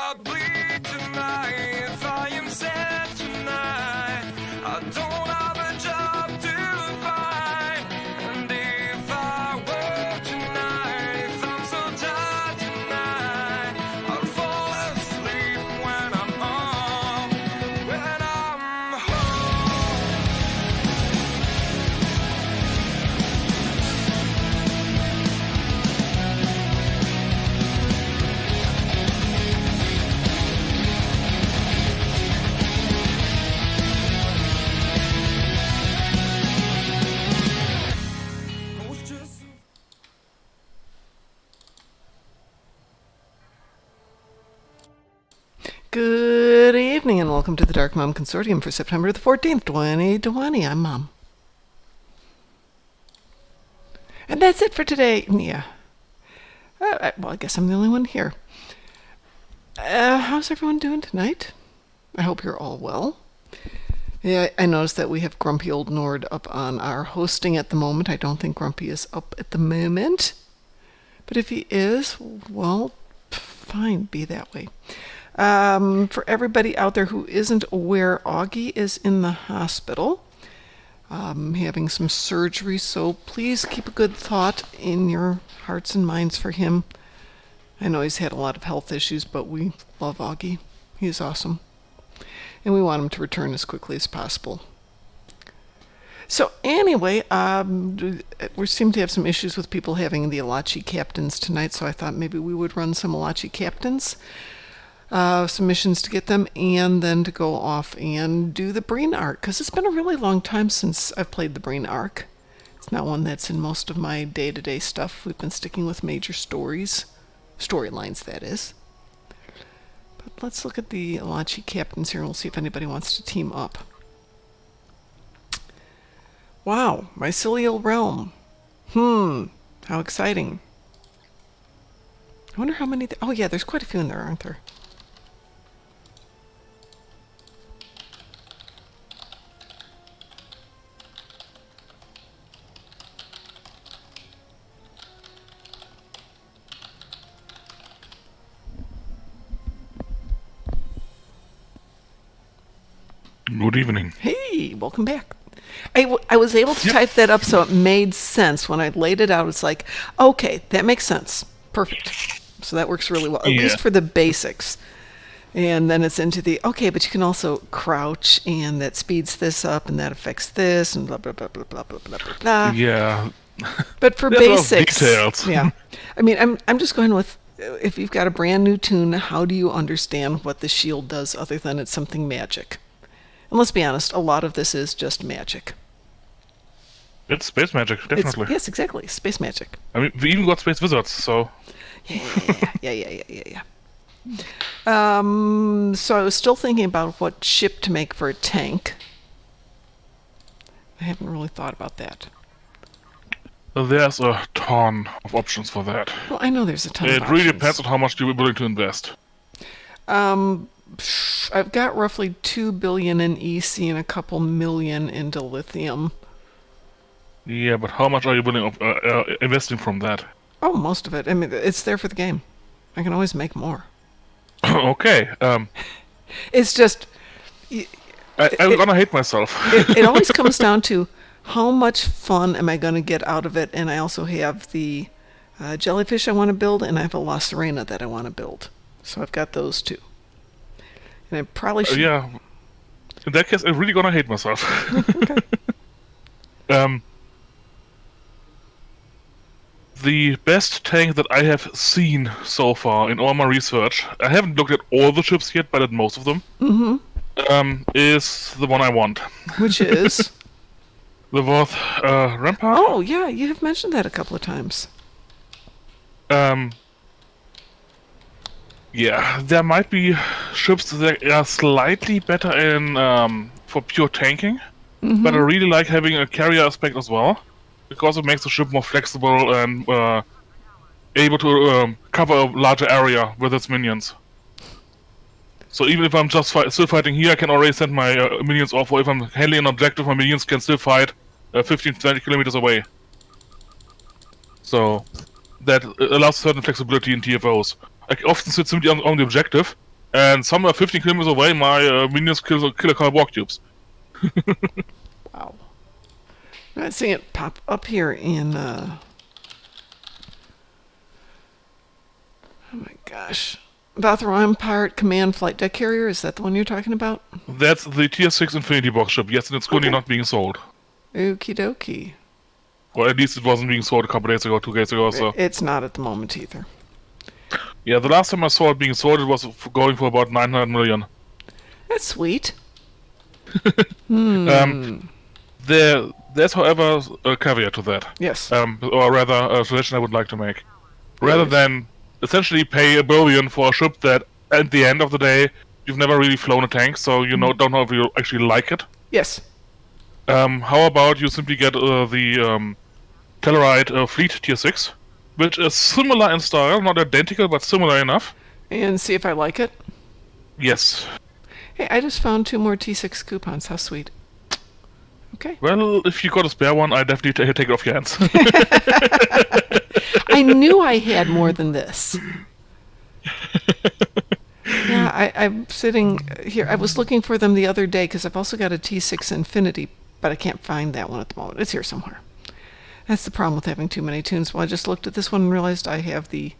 heart bleed tonight. If I am sad tonight, I don't have a job to find. And if I work tonight, if I'm so tired tonight, I'll fall asleep when I'm home. When I'm home. Good evening and welcome to the Darkmom Consortium for September the 14th, 2020. I'm Mom. And that's it for today. Yeah. Well, I guess I'm the only one here. How's everyone doing tonight? I hope you're all well. Yeah, I noticed that we have Grumpy Old Nord up on our hosting at the moment. I don't think Grumpy is up at the moment. But if he is, well, fine, be that way. For everybody out there who isn't aware, Augie is in the hospital, having some surgery, so please keep a good thought in your hearts and minds for him. I know he's had a lot of health issues, but we love Augie. He's awesome. And we want him to return as quickly as possible. So anyway, we seem to have some issues with people having the Alachi captains tonight, so I thought maybe we would run some Alachi captains. Some missions to get them, and then to go off and do the Breen arc, because it's been a really long time since I've played the Breen arc. It's not one that's in most of my day-to-day stuff. We've been sticking with major storylines, that is. But let's look at the Alachi captains here, and we'll see if anybody wants to team up. Wow, Mycelial Realm. How exciting. I wonder how many... oh yeah, there's quite a few in there, aren't there? Good evening. Hey, welcome back. I was able to type that up so it made sense. When I laid it out, it's like, okay, that makes sense. Perfect. So that works really well, at least for the basics. And then it's into the, okay, but you can also crouch, and that speeds this up, and that affects this, and blah, blah, blah, blah, blah, blah, blah, blah. Yeah. But for basics, details. yeah. I mean, I'm just going with, if you've got a brand new tune, how do you understand what the shield does other than it's something magic? And let's be honest, a lot of this is just magic. It's space magic, definitely. Yes, exactly. Space magic. I mean, we even got space wizards, so... Yeah. So I was still thinking about what ship to make for a tank. I haven't really thought about that. There's a ton of options for that. Well, I know there's a ton of options. It really depends on how much you're willing to invest. I've got roughly 2 billion in EC and a couple million into lithium. Yeah, but how much are you willing to investing from that? Oh, most of it. I mean, it's there for the game. I can always make more. Okay. It's just... I'm gonna hate myself. it always comes down to how much fun am I going to get out of it, and I also have the jellyfish I want to build, and I have a La Serena that I want to build. So I've got those two. And I probably should... yeah. In that case, I'm really gonna hate myself. Okay. The best tank that I have seen so far in all my research, I haven't looked at all the ships yet, but at most of them, is the one I want. Which is? The Voth Rampart? Oh, yeah, you have mentioned that a couple of times. Yeah, there might be ships that are slightly better in for pure tanking, but I really like having a carrier aspect as well, because it makes the ship more flexible and able to cover a larger area with its minions. So even if I'm just still fighting here, I can already send my minions off, or if I'm handling an objective, my minions can still fight 15-20 kilometers away. So that allows certain flexibility in TFOs. I often sit simply on the objective, And somewhere 15 kilometers away, my minions kill a car warp cubes. Wow. I'm not seeing it pop up here in, oh my gosh. Vathro Empire Command Flight Deck Carrier, is that the one you're talking about? That's the Tier 6 Infinity Box ship, yes, and it's currently not being sold. Okie dokie. Or at least it wasn't being sold a couple days ago, 2 days ago, so... It's not at the moment either. Yeah, the last time I saw it being sold, it was going for about 900 million. That's sweet. There's, however, a caveat to that. Yes. Or rather, a suggestion I would like to make. Rather than essentially pay $1 billion for a ship that, at the end of the day, you've never really flown a tank, so you don't know if you actually like it. Yes. How about you simply get the Tellarite Fleet Tier 6, which is similar in style, not identical, but similar enough. And see if I like it? Yes. Hey, I just found 2 more T6 coupons. How sweet. Okay. Well, if you got a spare one, I definitely take it off your hands. I knew I had more than this. Yeah, I'm sitting here. I was looking for them the other day because I've also got a T6 Infinity, but I can't find that one at the moment. It's here somewhere. That's the problem with having too many tunes. Well, I just looked at this one and realized I have the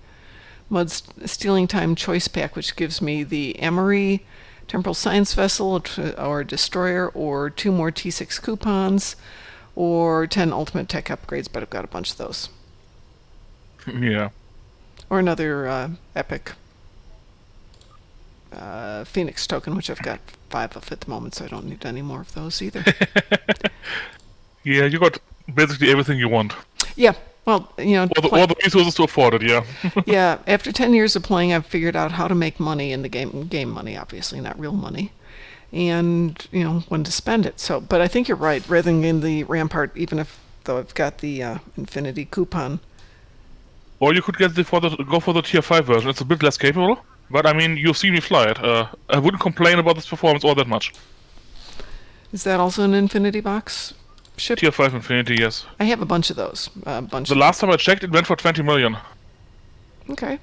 Mud Stealing Time Choice Pack, which gives me the Emery Temporal Science Vessel or Destroyer, or 2 more T6 coupons, or 10 Ultimate Tech upgrades, but I've got a bunch of those. Yeah. Or another Epic Phoenix token, which I've got 5 of at the moment, so I don't need any more of those either. Yeah, you got basically everything you want. Yeah, well, you know... All the resources to afford it, yeah. Yeah, after 10 years of playing, I've figured out how to make money in the game. Game money, obviously, not real money. And, you know, when to spend it. So, but I think you're right. Rather than in the Rampart, though I've got the Infinity coupon. Or you could go for the Tier 5 version. It's a bit less capable, but I mean, you've seen me fly it. I wouldn't complain about this performance all that much. Is that also an Infinity box ship? Tier 5 Infinity, yes. I have a bunch of those. The last time I checked, it went for 20 million. Okay.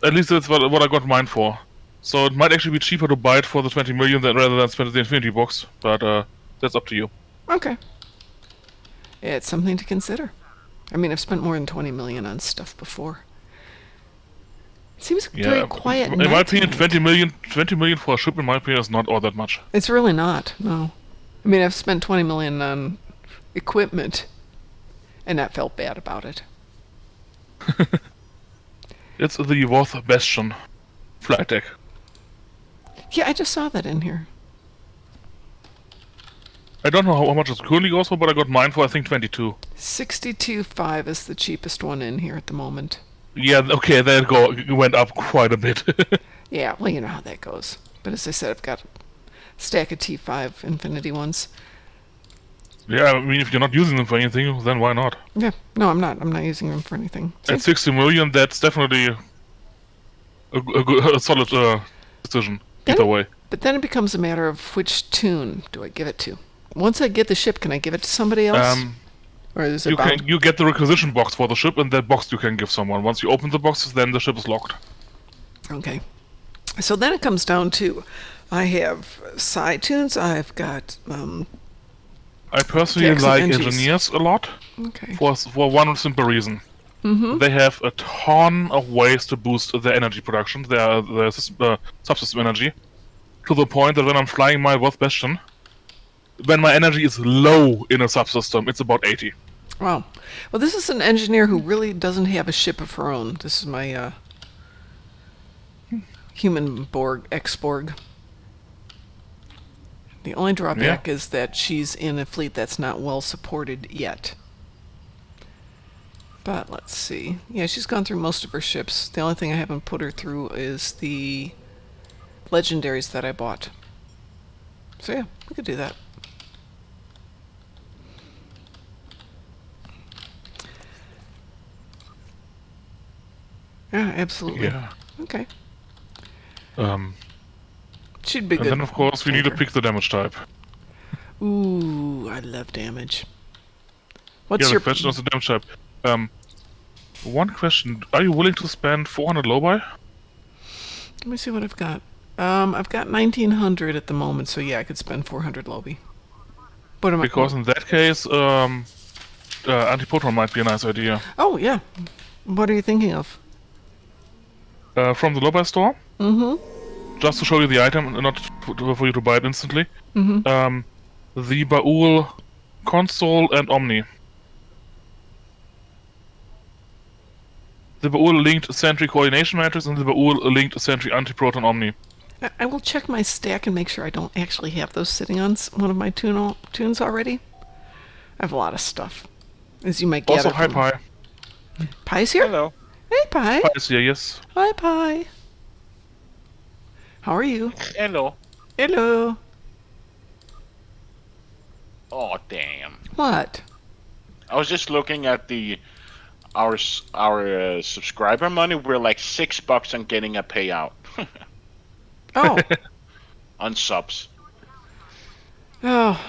At least that's what I got mine for. So it might actually be cheaper to buy it for the 20 million rather than spend the Infinity box, but that's up to you. Okay. It's something to consider. I mean, I've spent more than 20 million on stuff before. It seems very quiet. In my opinion, 20 million for a ship, in my opinion, is not all that much. It's really not, no. I mean, I've spent 20 million on equipment, and I felt bad about it. It's the Worth Bastion flight deck. Yeah, I just saw that in here. I don't know how much it currently goes for, but I got mine for, I think, 22. 62.5 is the cheapest one in here at the moment. Yeah, okay, there it went up quite a bit. Yeah, well, you know how that goes. But as I said, I've got a stack of T5 Infinity ones. Yeah, I mean, if you're not using them for anything, then why not? Yeah, no, I'm not. I'm not using them for anything. At 60 million, that's definitely a solid decision, either way. But then it becomes a matter of which tune do I give it to. Once I get the ship, can I give it to somebody else? Or is it you get the requisition box for the ship, and that box you can give someone. Once you open the boxes, then the ship is locked. Okay. So then it comes down to, I have side tunes, I've got... I personally like engineers a lot. Okay. For one simple reason. Mm-hmm. They have a ton of ways to boost their energy production, their subsystem energy, to the point that when I'm flying my Worth Bastion, when my energy is low in a subsystem, it's about 80. Wow. Well, this is an engineer who really doesn't have a ship of her own. This is my human Borg. The only drawback is that she's in a fleet that's not well supported yet. But let's see. Yeah, she's gone through most of her ships. The only thing I haven't put her through is the legendaries that I bought. So yeah, we could do that. Yeah, absolutely. Yeah. Okay. She'd be good. And then, of course, we need to pick the damage type. Ooh, I love damage. What's your question? What's the damage type? One question: are you willing to spend 400 low buy? Let me see what I've got. I've got 1900 at the moment, so yeah, I could spend 400 lobby. What am I? Because in that case, anti-proton might be a nice idea. Oh yeah. What are you thinking of? From the lobby store. Just to show you the item, not for you to buy it instantly. The Baul console and Omni. The Baul linked Sentry coordination matrix and the Baul linked Sentry anti-proton Omni. I will check my stack and make sure I don't actually have those sitting on one of my tunes already. I have a lot of stuff, as you might gather. Also, hi Pi. Pi's here? Hello. Hey, Pi. Pi is here, yes. Hi, Pi. How are you? Hello. Hello. Oh damn! What? I was just looking at our subscriber money. We're like $6 on getting a payout Oh. on subs. Oh.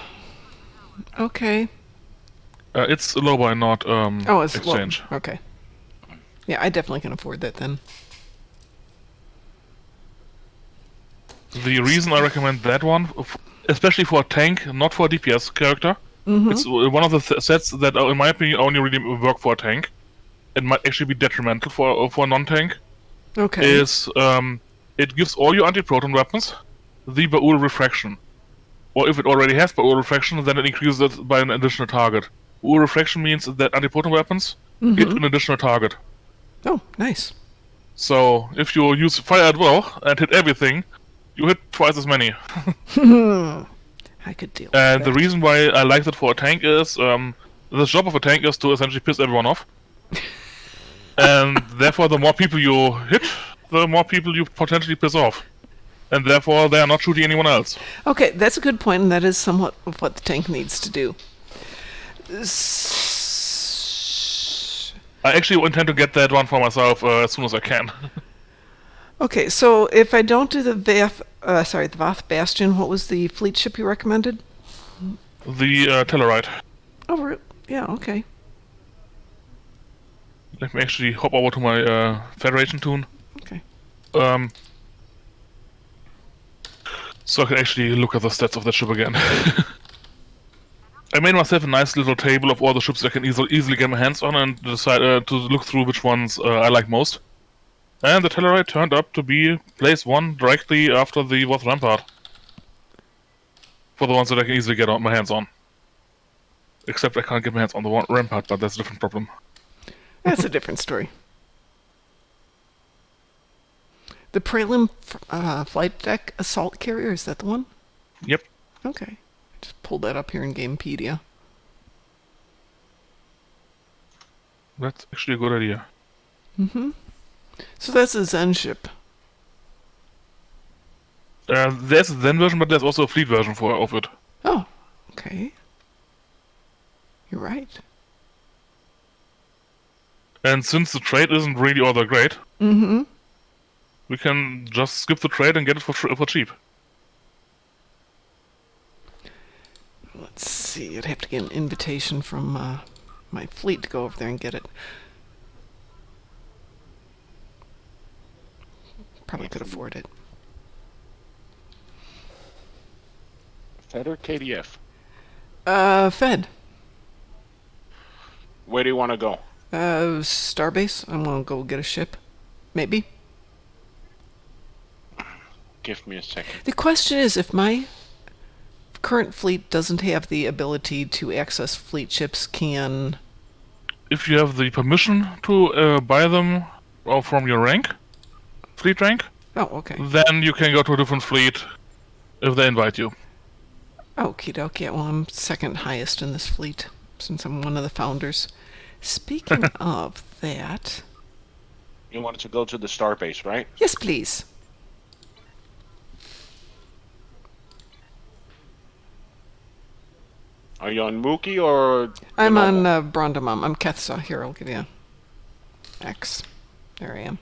Okay. It's low by not Oh, it's exchange. Well, okay. Yeah, I definitely can afford that then. The reason I recommend that one, especially for a tank, not for a DPS character, it's one of the sets that, in my opinion, only really work for a tank. It might actually be detrimental for a non-tank. Okay. Is it gives all your anti-proton weapons the Baul refraction. Or if it already has Baul refraction, then it increases it by an additional target. Baul refraction means that anti-proton weapons hit an additional target. Oh, nice. So if you use fire at will and hit everything, you hit twice as many. I could deal with And that. the reason why I like that for a tank is, the job of a tank is to essentially piss everyone off. And therefore, the more people you hit, the more people you potentially piss off. And therefore, they are not shooting anyone else. Okay, that's a good point, and that is somewhat of what the tank needs to do. I actually intend to get that one for myself as soon as I can. Okay, so if I don't do the Vath Bastion, what was the fleet ship you recommended? The Tellarite. Oh, yeah, okay. Let me actually hop over to my Federation tune. Okay. So I can actually look at the stats of that ship again. I made myself a nice little table of all the ships I can easily get my hands on and decide to look through which ones I like most. And the Tellarite turned up to be place 1 directly after the Voth Rampart. For the ones that I can easily get my hands on. Except I can't get my hands on the Rampart, but that's a different problem. That's a different story. The Prelim flight deck assault carrier, is that the one? Yep. Okay. Just pulled that up here in Gamepedia. That's actually a good idea. So that's a Zen ship. There's a Zen version, but there's also a fleet version of it. Oh, okay. You're right. And since the trade isn't really all that great, we can just skip the trade and get it for cheap. Let's see. I'd have to get an invitation from my fleet to go over there and get it. Probably could afford it. Fed or KDF? Fed. Where do you want to go? Starbase. I'm gonna go get a ship. Maybe. Give me a second. The question is, if my current fleet doesn't have the ability to access fleet ships, can... If you have the permission to buy them from your fleet rank, Oh, okay. then you can go to a different fleet if they invite you. Okie dokie. Well, I'm second highest in this fleet, since I'm one of the founders. Speaking of that... You wanted to go to the starbase, right? Yes, please. Are you on Mookie or... I'm the on normal? Brondamom. I'm Kethsa. Here, I'll give you X. There I am.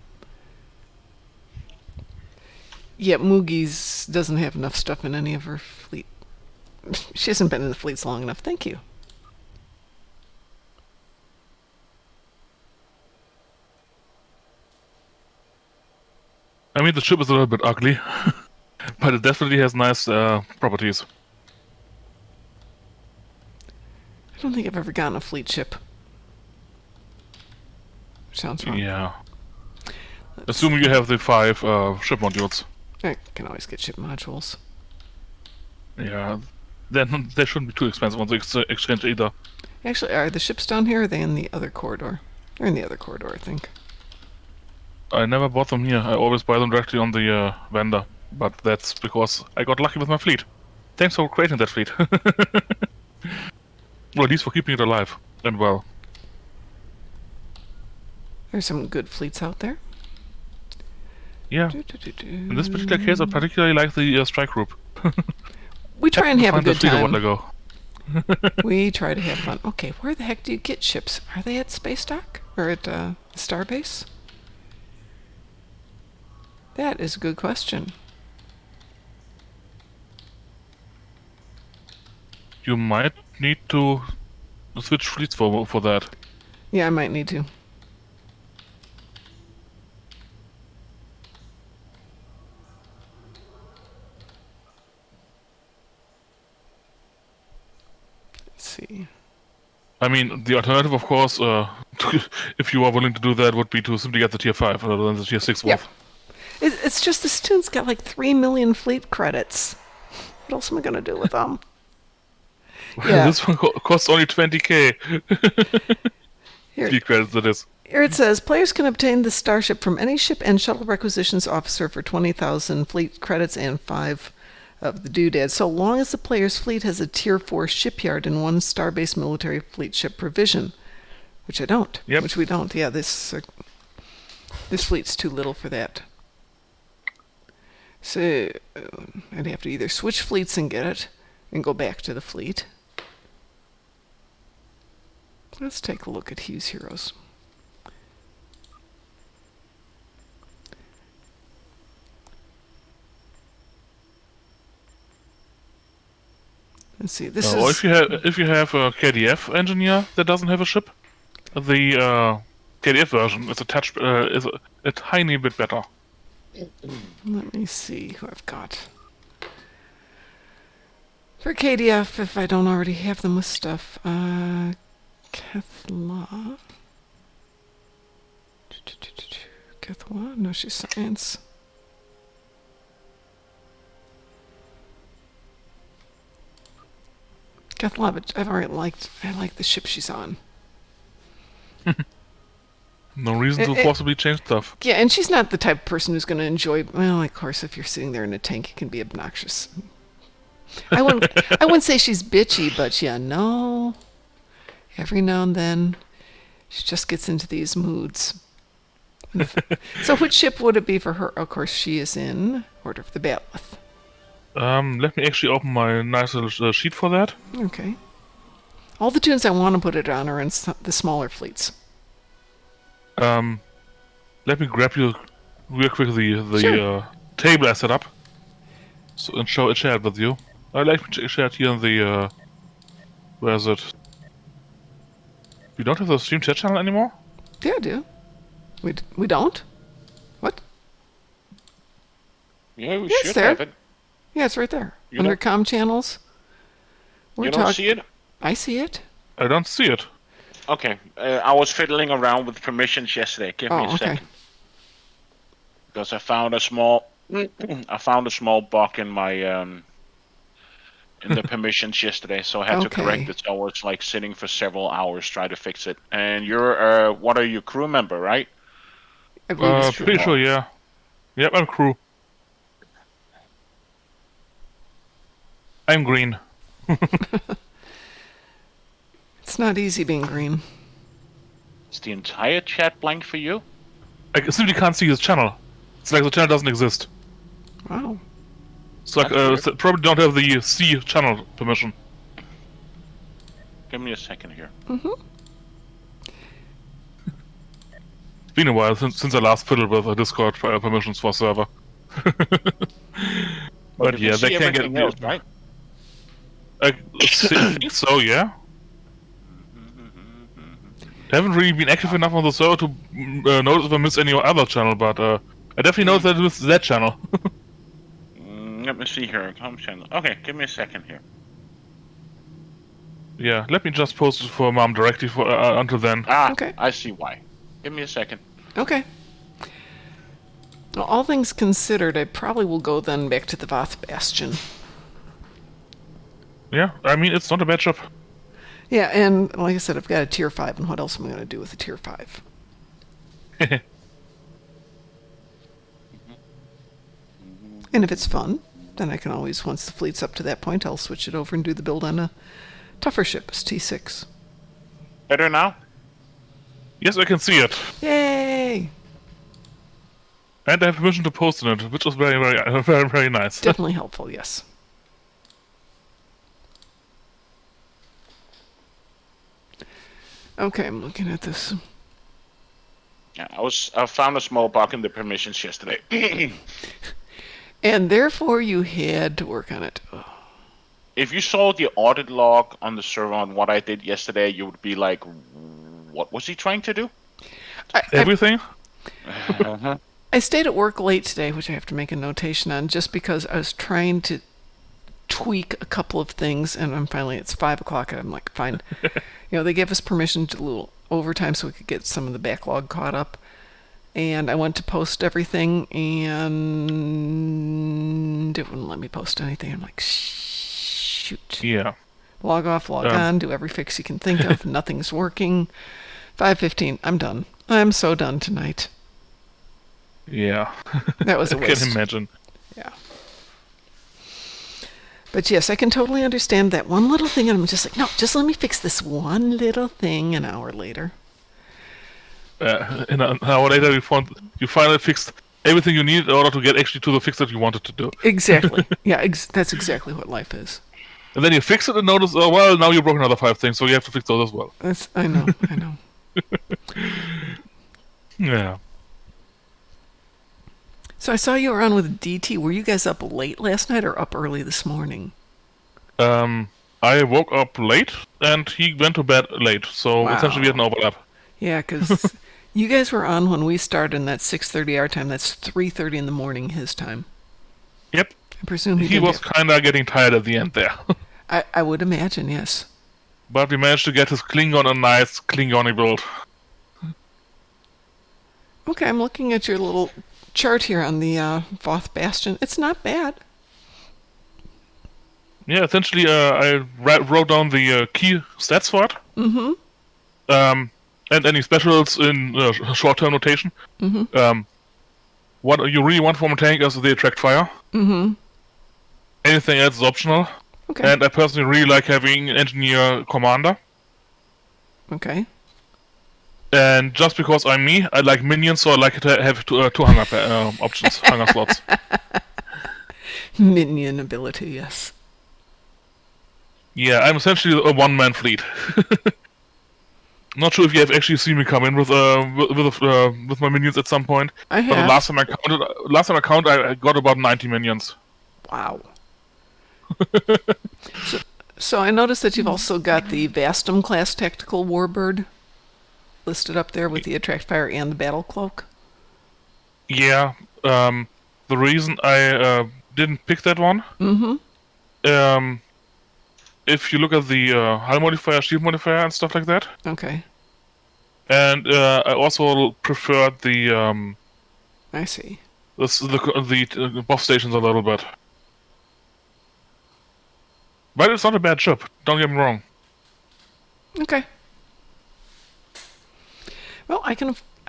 Yeah, Moogie's doesn't have enough stuff in any of her fleet. She hasn't been in the fleets long enough. Thank you. I mean, the ship is a little bit ugly. but it definitely has nice properties. I don't think I've ever gotten a fleet ship. Sounds wrong. Yeah. Assuming you have the 5 ship modules. I can always get ship modules. Yeah. Then they shouldn't be too expensive on the exchange either. Actually, are the ships down here, or are they in the other corridor? They're in the other corridor, I think. I never bought them here. I always buy them directly on the vendor. But that's because I got lucky with my fleet. Thanks for creating that fleet. Well, at least for keeping it alive and well. There's some good fleets out there. Yeah. In this particular case, I particularly like the strike group. We try and have a good time. Ago. We try to have fun. Okay, where the heck do you get ships? Are they at Space Dock? Or at Starbase? That is a good question. You might need to switch fleets for that. Yeah, I might need to. Let's see. I mean, the alternative, of course, if you are willing to do that, would be to simply get the tier 5 rather than the tier 6 Wolf. It's just this tune's got like 3 million fleet credits. What else am I going to do with them? Yeah. This one costs only 20k. Here, Fleet credits, that is. here it says, players can obtain the starship from any ship and shuttle requisitions officer for 20,000 fleet credits and 5 of the doodad, so long as the player's fleet has a tier 4 shipyard and 1 Starbase military fleet ship provision. Which I don't. Yep. Which we don't. Yeah, this fleet's too little for that. So I'd have to either switch fleets and get it, and go back to the fleet. Let's take a look at Hughes Heroes. Let's see. This Or is if you have a KDF engineer that doesn't have a ship, the KDF version is a tiny bit better. Let me see who I've got. For KDF, if I don't already have them with stuff, Kethla. Kethla? No, she's science. Kethla, but I like the ship she's on. No reason to possibly change stuff. Yeah, and she's not the type of person who's going to enjoy. Well, of course, if you're sitting there in a tank, it can be obnoxious. I wouldn't say she's bitchy, but yeah, no. Every now and then, she just gets into these moods. So, which ship would it be for her? Of course, she is in Order of the Batleth. Let me actually open my nice little sheet for that. Okay. All the tunes I want to put it on are in the smaller fleets. Let me grab you real quick the Sure. table I set up, and share it with you. I like to share it here in the where is it? We don't have the stream chat channel anymore. Yeah, I do. We don't? What? Yeah, we Yes, should there. have it. Yeah, it's right there. You Under don't- comm channels. You don't see it? I see it. I don't see it. Okay, I was fiddling around with permissions yesterday. Give me a okay. second. Because I found a small, bug in my in the permissions yesterday, so I had to correct Okay. it. So I was like sitting for several hours trying to fix it. And you're what are you, crew member, right? I believe it's true. Pretty sure, yeah. Yep, I'm crew. I'm green. It's not easy being green. Is the entire chat blank for you? I simply can't see his channel. It's like the channel doesn't exist. Wow. It's like That's weird. probably don't have the C channel permission. Give me a second here. It's been a while since I last fiddled with Discord permissions for a server. But You yeah, can they see can get everything else, right? I think so, yeah. Haven't really been active enough on the server to notice if I missed any other channel, but I definitely noticed that it was that channel. Let me see here. Okay, give me a second here. Yeah, let me just post it for Mom directly for until then. Ah, Okay. I see why. Give me a second. Okay. Well, all things considered, I probably will go then back to the Voth Bastion. Yeah, I mean, it's not a bad ship. Yeah, and like I said, I've got a tier 5, and what else am I going to do with a tier 5? And if it's fun, then I can always, once the fleet's up to that point, I'll switch it over and do the build on a tougher ship, as T6. Better now? Yes, I can see it. Yay! And I have permission to post in it, which was very, very, very, very nice. Definitely helpful, yes. Okay, I'm looking at this. Yeah, I found a small bug in the permissions yesterday. And therefore you had to work on it. Oh. If you saw the audit log on the server on what I did yesterday, you would be like, what was he trying to do? Everything? I stayed at work late today, which I have to make a notation on, just because I was trying to tweak a couple of things, and it's 5 o'clock, and I'm like, fine. They gave us permission to do a little overtime so we could get some of the backlog caught up. And I went to post everything, and it wouldn't let me post anything. I'm like, shoot. Yeah. Log off, log on, do every fix you can think of. Nothing's working. 5:15, I'm done. I'm so done tonight. Yeah. That was a waste. I can imagine. Yeah. But yes, I can totally understand that one little thing, and I'm just like, no, just let me fix this one little thing an hour later. And an hour later, you finally fixed everything you needed in order to get actually to the fix that you wanted to do. Exactly. Yeah, that's exactly what life is. And then you fix it and notice, oh, well, now you broke another 5 things, so you have to fix those as well. I know. Yeah. So I saw you were on with DT. Were you guys up late last night or up early this morning? I woke up late, and he went to bed late, so Wow. essentially we had an overlap. Yeah, because you guys were on when we started, and that's 6:30 our time. That's 3:30 in the morning his time. Yep. I presume He was kind of getting tired at the end there. I would imagine, yes. But we managed to get his Klingon a nice Klingon build. Okay, I'm looking at your little chart here on the Voth Bastion. It's not bad. Yeah, essentially, I wrote down the key stats for it. Mm-hmm. And any specials in short-term notation. Mm-hmm. What you really want from a tank is the attract fire. Mm-hmm. Anything else is optional. Okay. And I personally really like having an engineer commander. Okay. And just because I'm me, I like minions, so I like to have two hunger options, hunger slots. Minion ability, yes. Yeah, I'm essentially a one-man fleet. Not sure if you have actually seen me come in with my minions at some point. I But the have. last time I counted, I got about 90 minions. Wow. So I noticed that you've also got the Vastum class tactical warbird listed up there with the attract fire and the battle cloak. Yeah, the reason I didn't pick that one, if you look at the hull modifier, shield modifier, and stuff like that, Okay. and I also preferred the I see. the buff stations a little bit. But it's not a bad ship. Don't get me wrong. Okay. Well, I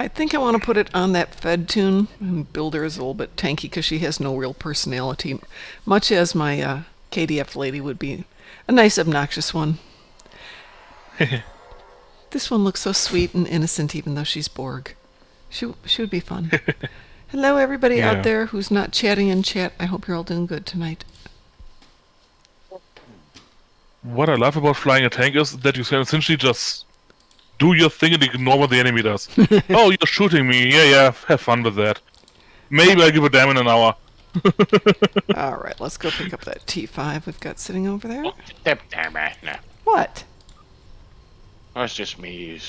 think I want to put it on that Fed tune. And Builder is a little bit tanky because she has no real personality, much as my KDF lady would be a nice, obnoxious one. This one looks so sweet and innocent, even though she's Borg. She would be fun. Hello, everybody Yeah. out there who's not chatting in chat. I hope you're all doing good tonight. What I love about flying a tank is that you can essentially just do your thing and ignore what the enemy does. Oh, you're shooting me. Yeah, have fun with that. Maybe I'll give a damn in an hour. All right, let's go pick up that T5 we've got sitting over there. Damn it. No. What? That's just me.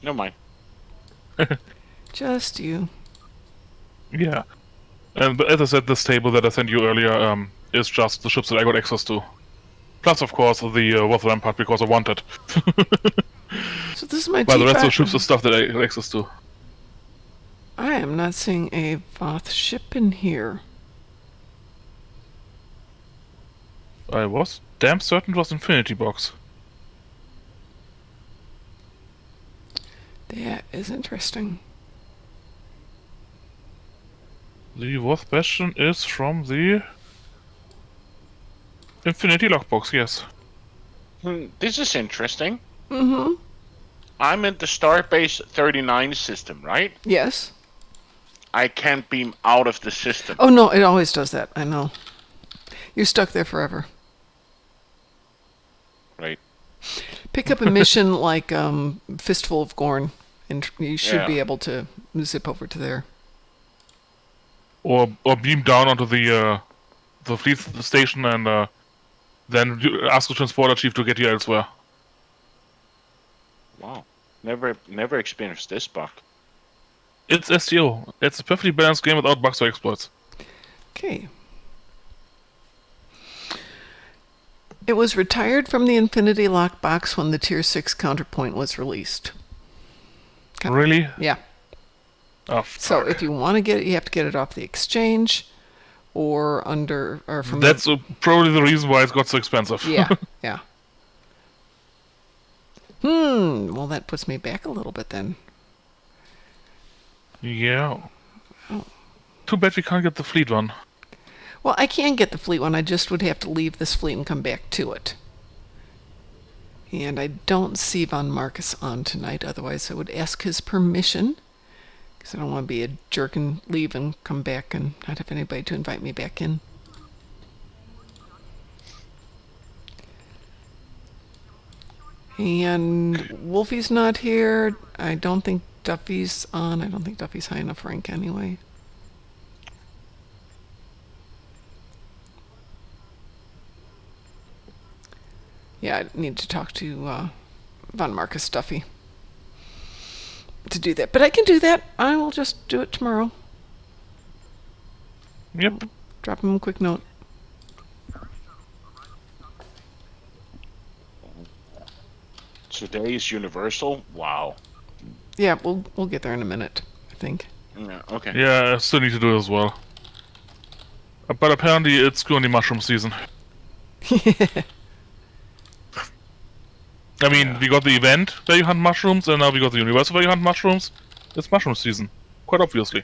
Never mind. Just you. Yeah. But as I said, this table that I sent you earlier is just the ships that I got access to. Plus, of course, the Worth Rampart because I wanted. So this is my But the rest of the T5. ships is stuff that I got access to. I am not seeing a Voth ship in here. I was damn certain it was Infinity Box. That is interesting. The Worth Bastion is from the Infinity Lockbox, yes. This is interesting. Mm-hmm. I'm in the Starbase 39 system, right? Yes. I can't beam out of the system. Oh, no, it always does that. I know. You're stuck there forever. Right. Pick up a mission like Fistful of Gorn, and you should Yeah. be able to zip over to there. Or beam down onto the fleet station and then ask the transporter chief to get you elsewhere. Wow. Never experienced this bug. It's STO. It's a perfectly balanced game without bugs or exploits. Okay. It was retired from the Infinity Lockbox when the Tier 6 counterpoint was released. Really? Yeah. Oh, So fuck. if you want to get it, you have to get it off the exchange or from That's probably the reason why it's got so expensive. yeah, yeah. Well, that puts me back a little bit then. Yeah. Too bad we can't get the fleet one. Well, I can get the fleet one. I just would have to leave this fleet and come back to it. And I don't see Von Marcus on tonight. Otherwise, I would ask his permission. Because I don't want to be a jerk and leave and come back and not have anybody to invite me back in. And Wolfie's not here. I don't think Duffy's on. I don't think Duffy's high enough rank anyway. Yeah, I need to talk to Von Marcus Duffy to do that. But I can do that. I will just do it tomorrow. Yep. Drop him a quick note. Today is Universal. Wow. Yeah, we'll get there in a minute, I think. Yeah. Okay. Yeah, I still need to do it as well. But apparently it's going to be mushroom season. I mean, we got the event where you hunt mushrooms, and now we got the universal where you hunt mushrooms. It's mushroom season, quite obviously.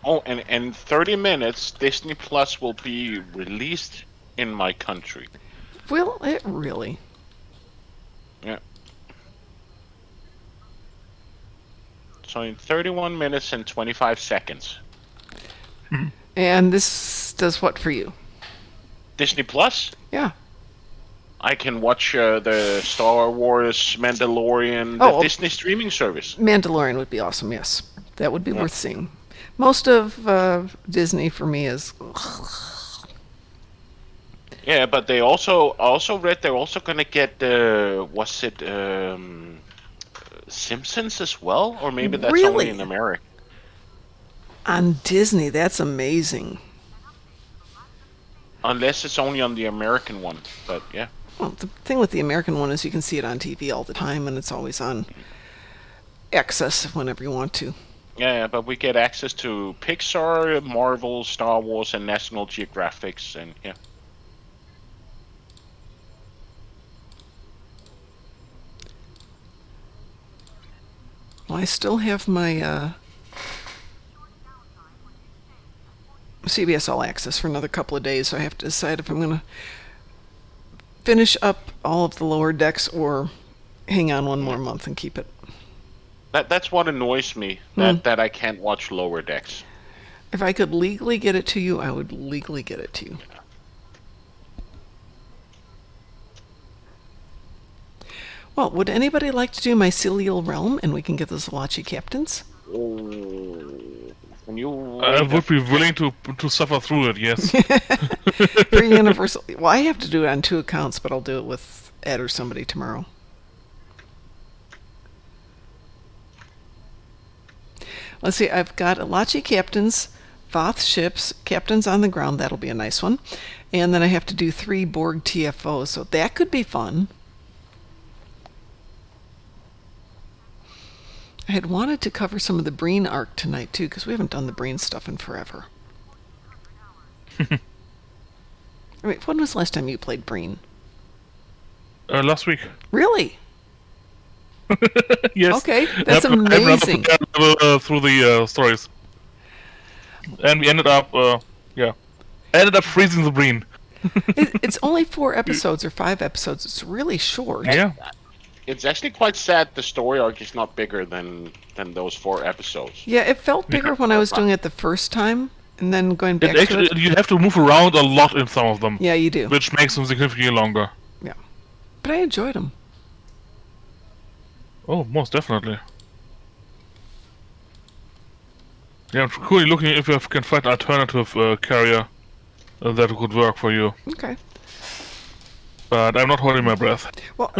Oh, and in 30 minutes, Disney Plus will be released in my country. Will it really? Yeah. So in 31 minutes and 25 seconds. And this does what for you? Disney Plus? Yeah. I can watch the Star Wars, Mandalorian, the Oh, Disney streaming service. Mandalorian would be awesome, yes. That would be worth seeing. Most of Disney for me is... Yeah, but they also read they're also gonna get was it Simpsons as well, or maybe that's only Really? in America. On Disney, that's amazing. Unless it's only on the American one, but yeah. Well, the thing with the American one is you can see it on TV all the time, and it's always on access whenever you want to. Yeah, but we get access to Pixar, Marvel, Star Wars, and National Geographics, and yeah. Well, I still have my CBS All Access for another couple of days, so I have to decide if I'm going to finish up all of the lower decks or hang on one more month and keep it. That's what annoys me, that I can't watch Lower Decks. If I could legally get it to you, I would legally get it to you. Well, would anybody like to do Mycelial Realm, and we can get those Lachi captains? Can you? I would be willing to suffer through it. Yes. For Universal. Well, I have to do it on 2 accounts, but I'll do it with Ed or somebody tomorrow. Let's see, I've got Lachi captains, Voth ships, captains on the ground. That'll be a nice one. And then I have to do 3 Borg TFOs, so that could be fun. I had wanted to cover some of the Breen arc tonight, too, because we haven't done the Breen stuff in forever. I mean, when was the last time you played Breen? Last week. Really? Yes. Okay, that's I have amazing. through the stories, and we ended up, freezing the Breen. It's only 4 episodes or 5 episodes. It's really short. Yeah. It's actually quite sad the story arc is not bigger than those 4 episodes. Yeah, it felt bigger when I was doing it the first time, and then going back to it. You have to move around a lot in some of them. Yeah, you do. Which makes them significantly longer. Yeah, but I enjoyed them. Oh, most definitely. Yeah, I'm currently looking if you can find an alternative carrier that could work for you. Okay. But I'm not holding my breath. Well,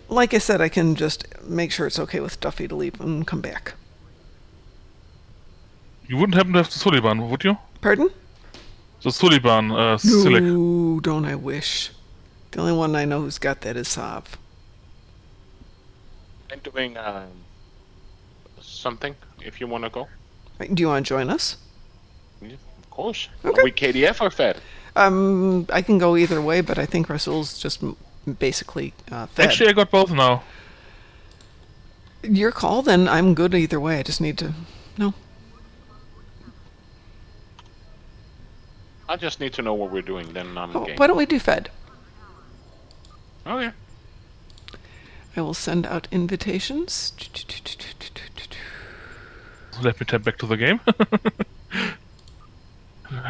like I said, I can just make sure it's okay with Duffy to leave and come back. You wouldn't happen to have the Suliban, would you? Pardon? The Suliban, Silic. No, don't I wish. The only one I know who's got that is Sav. I'm doing something. If you want to go, Right, do you want to join us? yeah, of course. Okay. Are we KDF or Fed? I can go either way, but I think Rasul's just basically fed. Actually, I got both now. Your call, then. I'm good either way. I just need to... No. I just need to know what we're doing, then I'm game. Why don't we do Fed? Okay. I will send out invitations. Let me tap back to the game.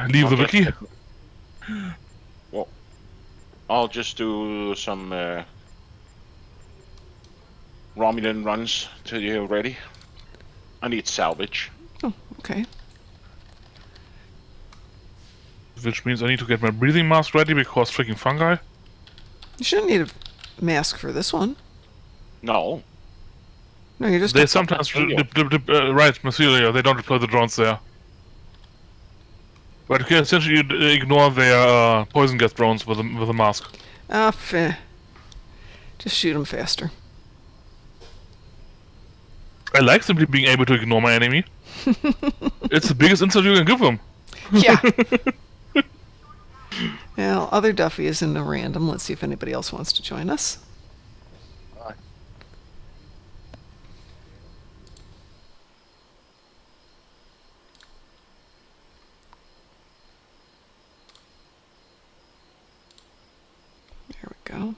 Leave the wiki. Well, I'll just do some Romulan runs till you're ready. I need salvage. Oh, okay. Which means I need to get my breathing mask ready because freaking fungi. You shouldn't need a mask for this one. No. No, you're just... They sometimes right, Mycelia, they don't deploy the drones there. But you can essentially ignore their poison gas drones with a mask. Ah, just shoot them faster. I like simply being able to ignore my enemy. It's the biggest insult you can give them. Yeah. Well, other Duffy is in the random. Let's see if anybody else wants to join us. There we go.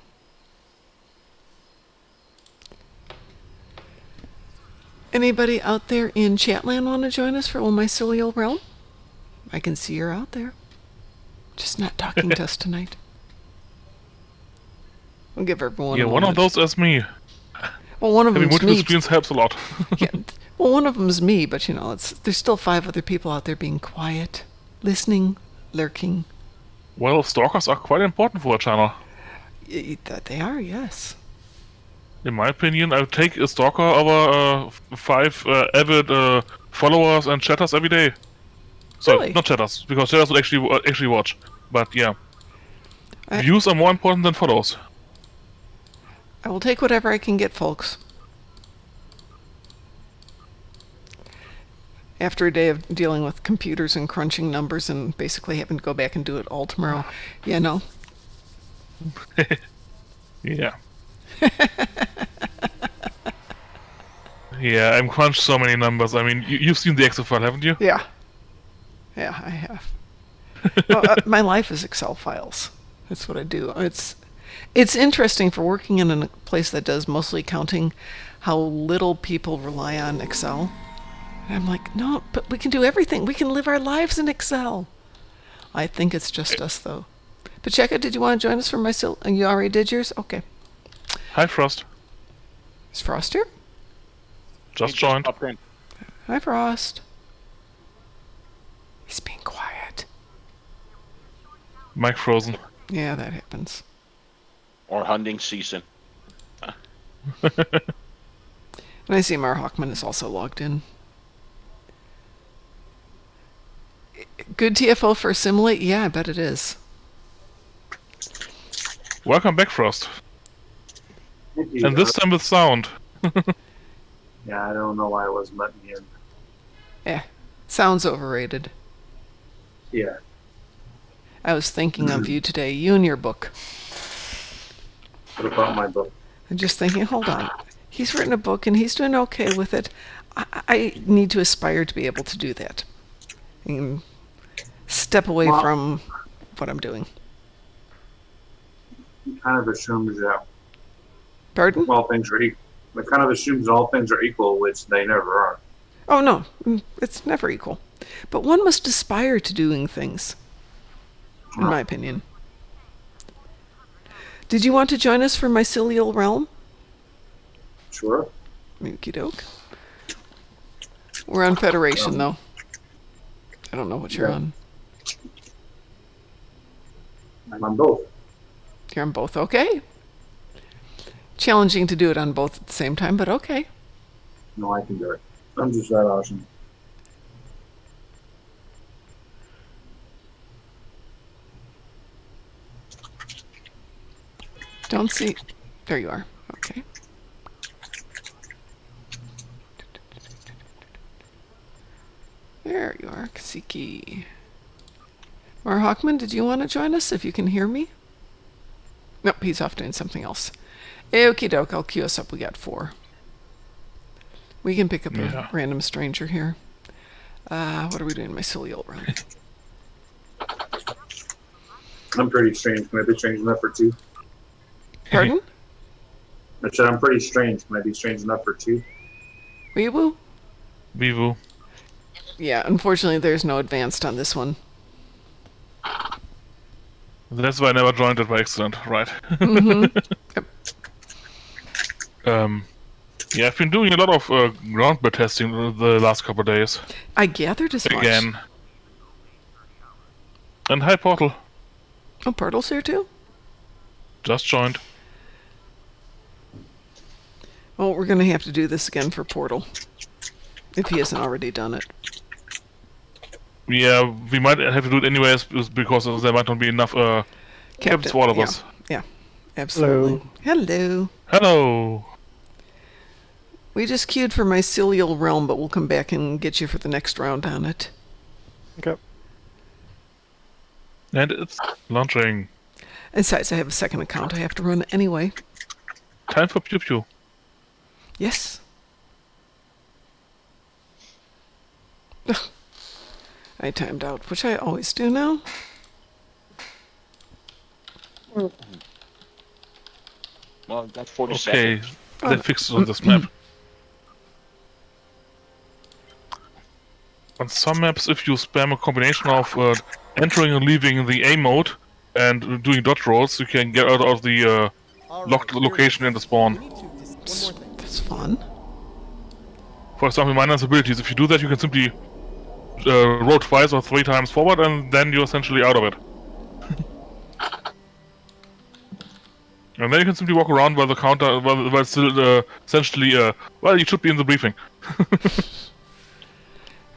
Anybody out there in Chatland want to join us for Mycelial Realm? I can see you're out there. Just not talking to us tonight. We'll give everyone a one of moment. those is me. Well, one of Having them's multiple me. screens helps a lot. Yeah. Well, one of them's me, but you know, there's still 5 other people out there being quiet, listening, lurking. Well, stalkers are quite important for a channel. That they are, yes. In my opinion, I would take a stalker over 5 avid followers and chatters every day. Sorry, Really? not chatters, because chatters would actually watch. But yeah, I- views are more important than follows. I will take whatever I can get, folks. After a day of dealing with computers and crunching numbers and basically having to go back and do it all tomorrow, you know. Yeah. Yeah, I've crunched so many numbers. I mean, you've seen the Excel file, haven't you? Yeah. Yeah, I have. Well, my life is Excel files. That's what I do. It's interesting for working in a place that does mostly accounting, how little people rely on Excel. And I'm like, no, but we can do everything. We can live our lives in Excel. I think it's just us, though. Pacheco, did you want to join us for you already did yours? Okay. Hi, Frost. Is Frost here? Just He joined. popped in. Hi, Frost. He's being quiet. Mic frozen. Yeah, that happens. Or hunting season. And I see Mar Hawkman is also logged in. Good TFO for Simulate? Yeah, I bet it is. Welcome back, Frost. Thank you. And this time with sound. Yeah, I don't know why I wasn't letting me in. Yeah, sounds overrated. Yeah. I was thinking of you today, you and your book. What about my book? I'm just thinking, hold on. He's written a book and he's doing okay with it. I need to aspire to be able to do that. And step away Well- from what I'm doing. It kind of assumes that Pardon? all things are equal. It kind of assumes all things are equal, which they never are. Oh, no. It's never equal. But one must aspire to doing things, in my opinion. Did you want to join us for Mycelial Realm? Sure. Okie doke. We're on Federation, though. I don't know what you're Yeah. on. I'm on both. You're on both, okay. Challenging to do it on both at the same time, but okay. No, I can do it. I'm just that awesome. Don't see. There you are. Okay. There you are, Kasiki. Mar Hawkman, did you want to join us if you can hear me? Nope, he's off doing something else. Okie doke, I'll queue us up. We got 4. We can pick up Yeah. a random stranger here. What are we doing? Mycelial Realm. I'm pretty strange. Can I be strange enough for 2? Pardon? I said I'm pretty strange. Can I be strange enough for 2? Weeaboo? Vivu. Yeah, unfortunately there's no advanced on this one. That's why I never joined it by accident, right? Yep. Yeah, I've been doing a lot of ground bed testing the last couple of days. I gathered as much. Again. And hi, Portal. Oh, Portal's here too? Just joined. Well, we're going to have to do this again for Portal. If he hasn't already done it. Yeah, we might have to do it anyways because there might not be enough captains for all of yeah, us. Yeah, absolutely. Hello. Hello. We just queued for Mycelial Realm, but we'll come back and get you for the next round on it. Okay. And it's launching. And besides, I have a second account I have to run anyway. Time for Pew Pew. Yes. Ugh. I timed out, which I always do now. Well, that's 40 Okay, seconds. they fixed it on this map. On some maps, if you spam a combination of entering and leaving the A mode and doing dodge rolls, you can get out of the locked location in the spawn. That's fun. For example, minus abilities. If you do that, you can simply roll twice or 3 times forward, and then you're essentially out of it. And then you can simply walk around while the counter, while it's still essentially, well, you should be in the briefing.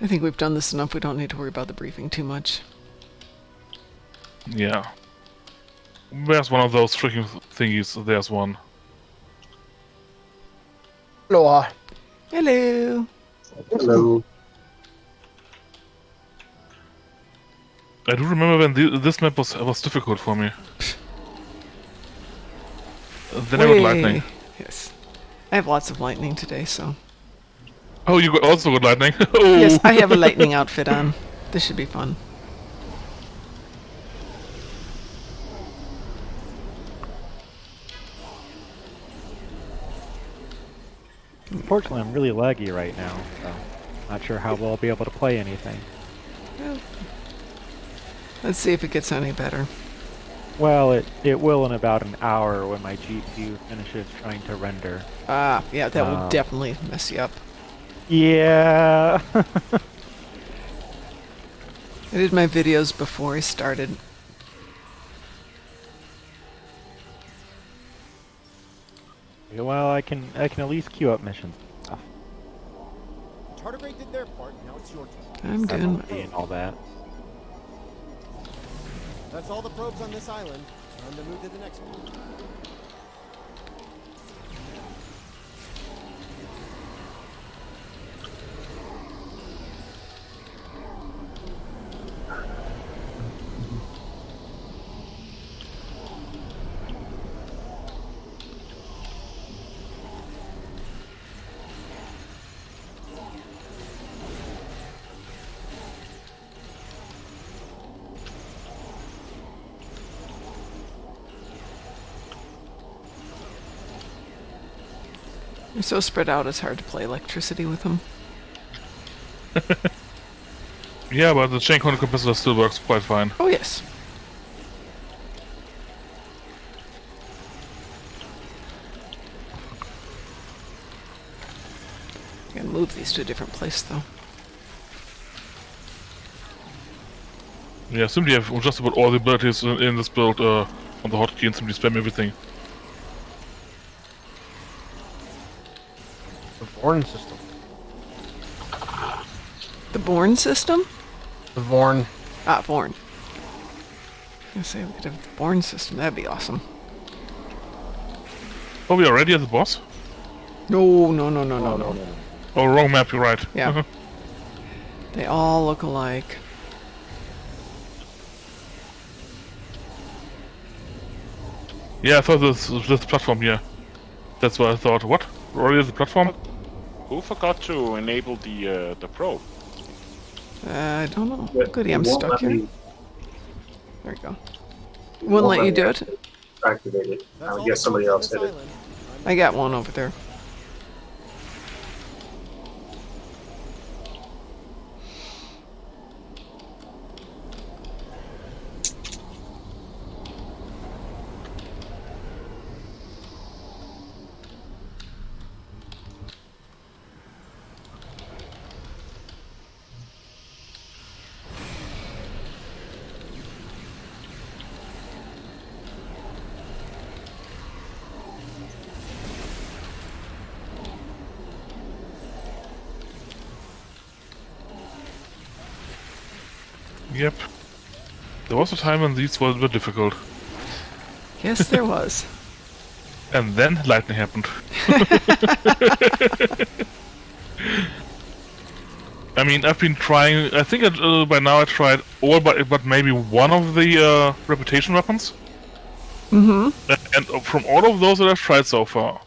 I think we've done this enough. We don't need to worry about the briefing too much. Yeah. There's one of those freaking thingies. There's one. Aloha. Hello. Hello. I do remember when this map was difficult for me. Then I got lightning. Yes. I have lots of lightning today, so. Oh, you also got lightning? Oh. Yes, I have a lightning outfit on. This should be fun. Unfortunately, I'm really laggy right now, so not sure how we'll be able to play anything. Well, let's see if it gets any better. Well, it will in about an hour when my GPU finishes trying to render. Yeah, that will Um, definitely mess you up. Yeah. I did my videos before I started. Well, I can at least queue up missions and stuff. Tardigrade did their part, now it's your turn. I'm doing my... And all that. That's all the probes on this island. Time to move to the next one. They're so spread out, it's hard to play electricity with them. Yeah, but the chain counter capacitor still works quite fine. Oh, yes. I gotta move these to a different place, though. Yeah, simply have just about all the abilities in this build on the hotkey and simply spam everything. The Vorn system. The Born system? The Vorn. Ah, Born. I was gonna say, we could have the Born system. That'd be awesome. Oh, we are already at the boss? No, no, no, no, no, no. Oh, wrong map, you're right. Yeah. They all look alike. Yeah, I thought this platform here. That's what I thought. What? Already the platform? Who forgot to enable the probe? I don't know. But Goody, it I'm won't stuck let here. me- There we go. it Wouldn't let me you do it? Activate it. That's I all guess the somebody probes else on hit this it. island. I got one over there. Yep. There was a time when these were difficult. Yes, there was. And then lightning happened. I mean, I've been trying. I think by now I tried all but maybe one of the reputation weapons. And from all of those that I've tried so far,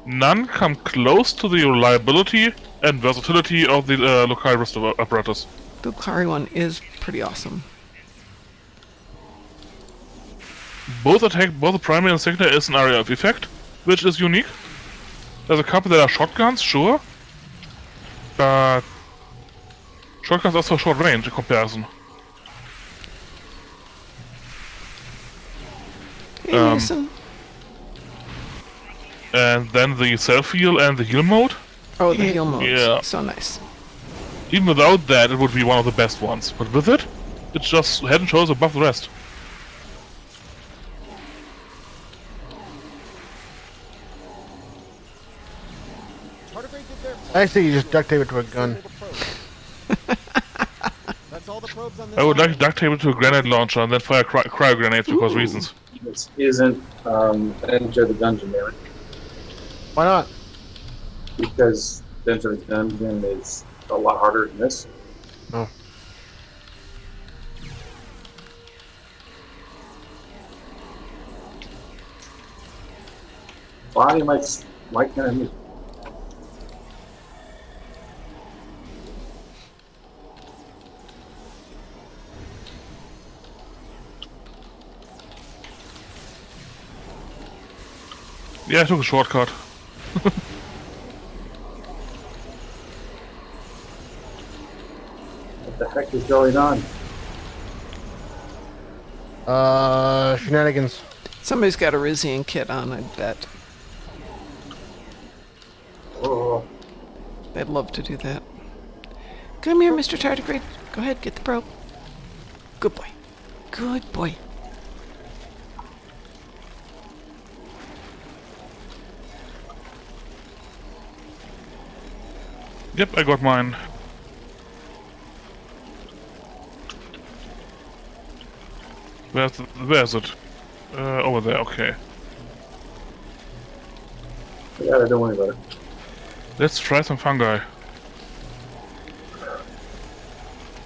none come close to the reliability and versatility of the Lokai Restore apparatus. The Lukari one is pretty awesome. Both the primary and secondary is an area of effect, which is unique. There's a couple that are shotguns, sure, but shotguns are so short range in comparison. Hey, Mason. And then the self-heal and the heal mode. Oh, the heal modes. Yeah. So nice. Even without that, it would be one of the best ones. But with it, it's just head and shoulders above the rest. Tardigrade did their part. I think you just duct tape it to a gun. Enable the probe. That's all the probes on this I would like island. to duct tape it to a grenade launcher and then fire cryo grenades because reasons. This isn't Enter the Dungeon, damn it. Why not? Because Enter the Dungeon is a lot harder than this. Oh. Why can't I move? Yeah, I took a shortcut. What the heck is going on? Shenanigans. Somebody's got a Rizian kit on, I bet. Oh, They'd love to do that. Come here, Mr. Tardigrade. Go ahead, get the probe. Good boy. Good boy. Yep, I got mine. Where's it? Over there, okay. yeah, don't worry about it. Let's try some fungi.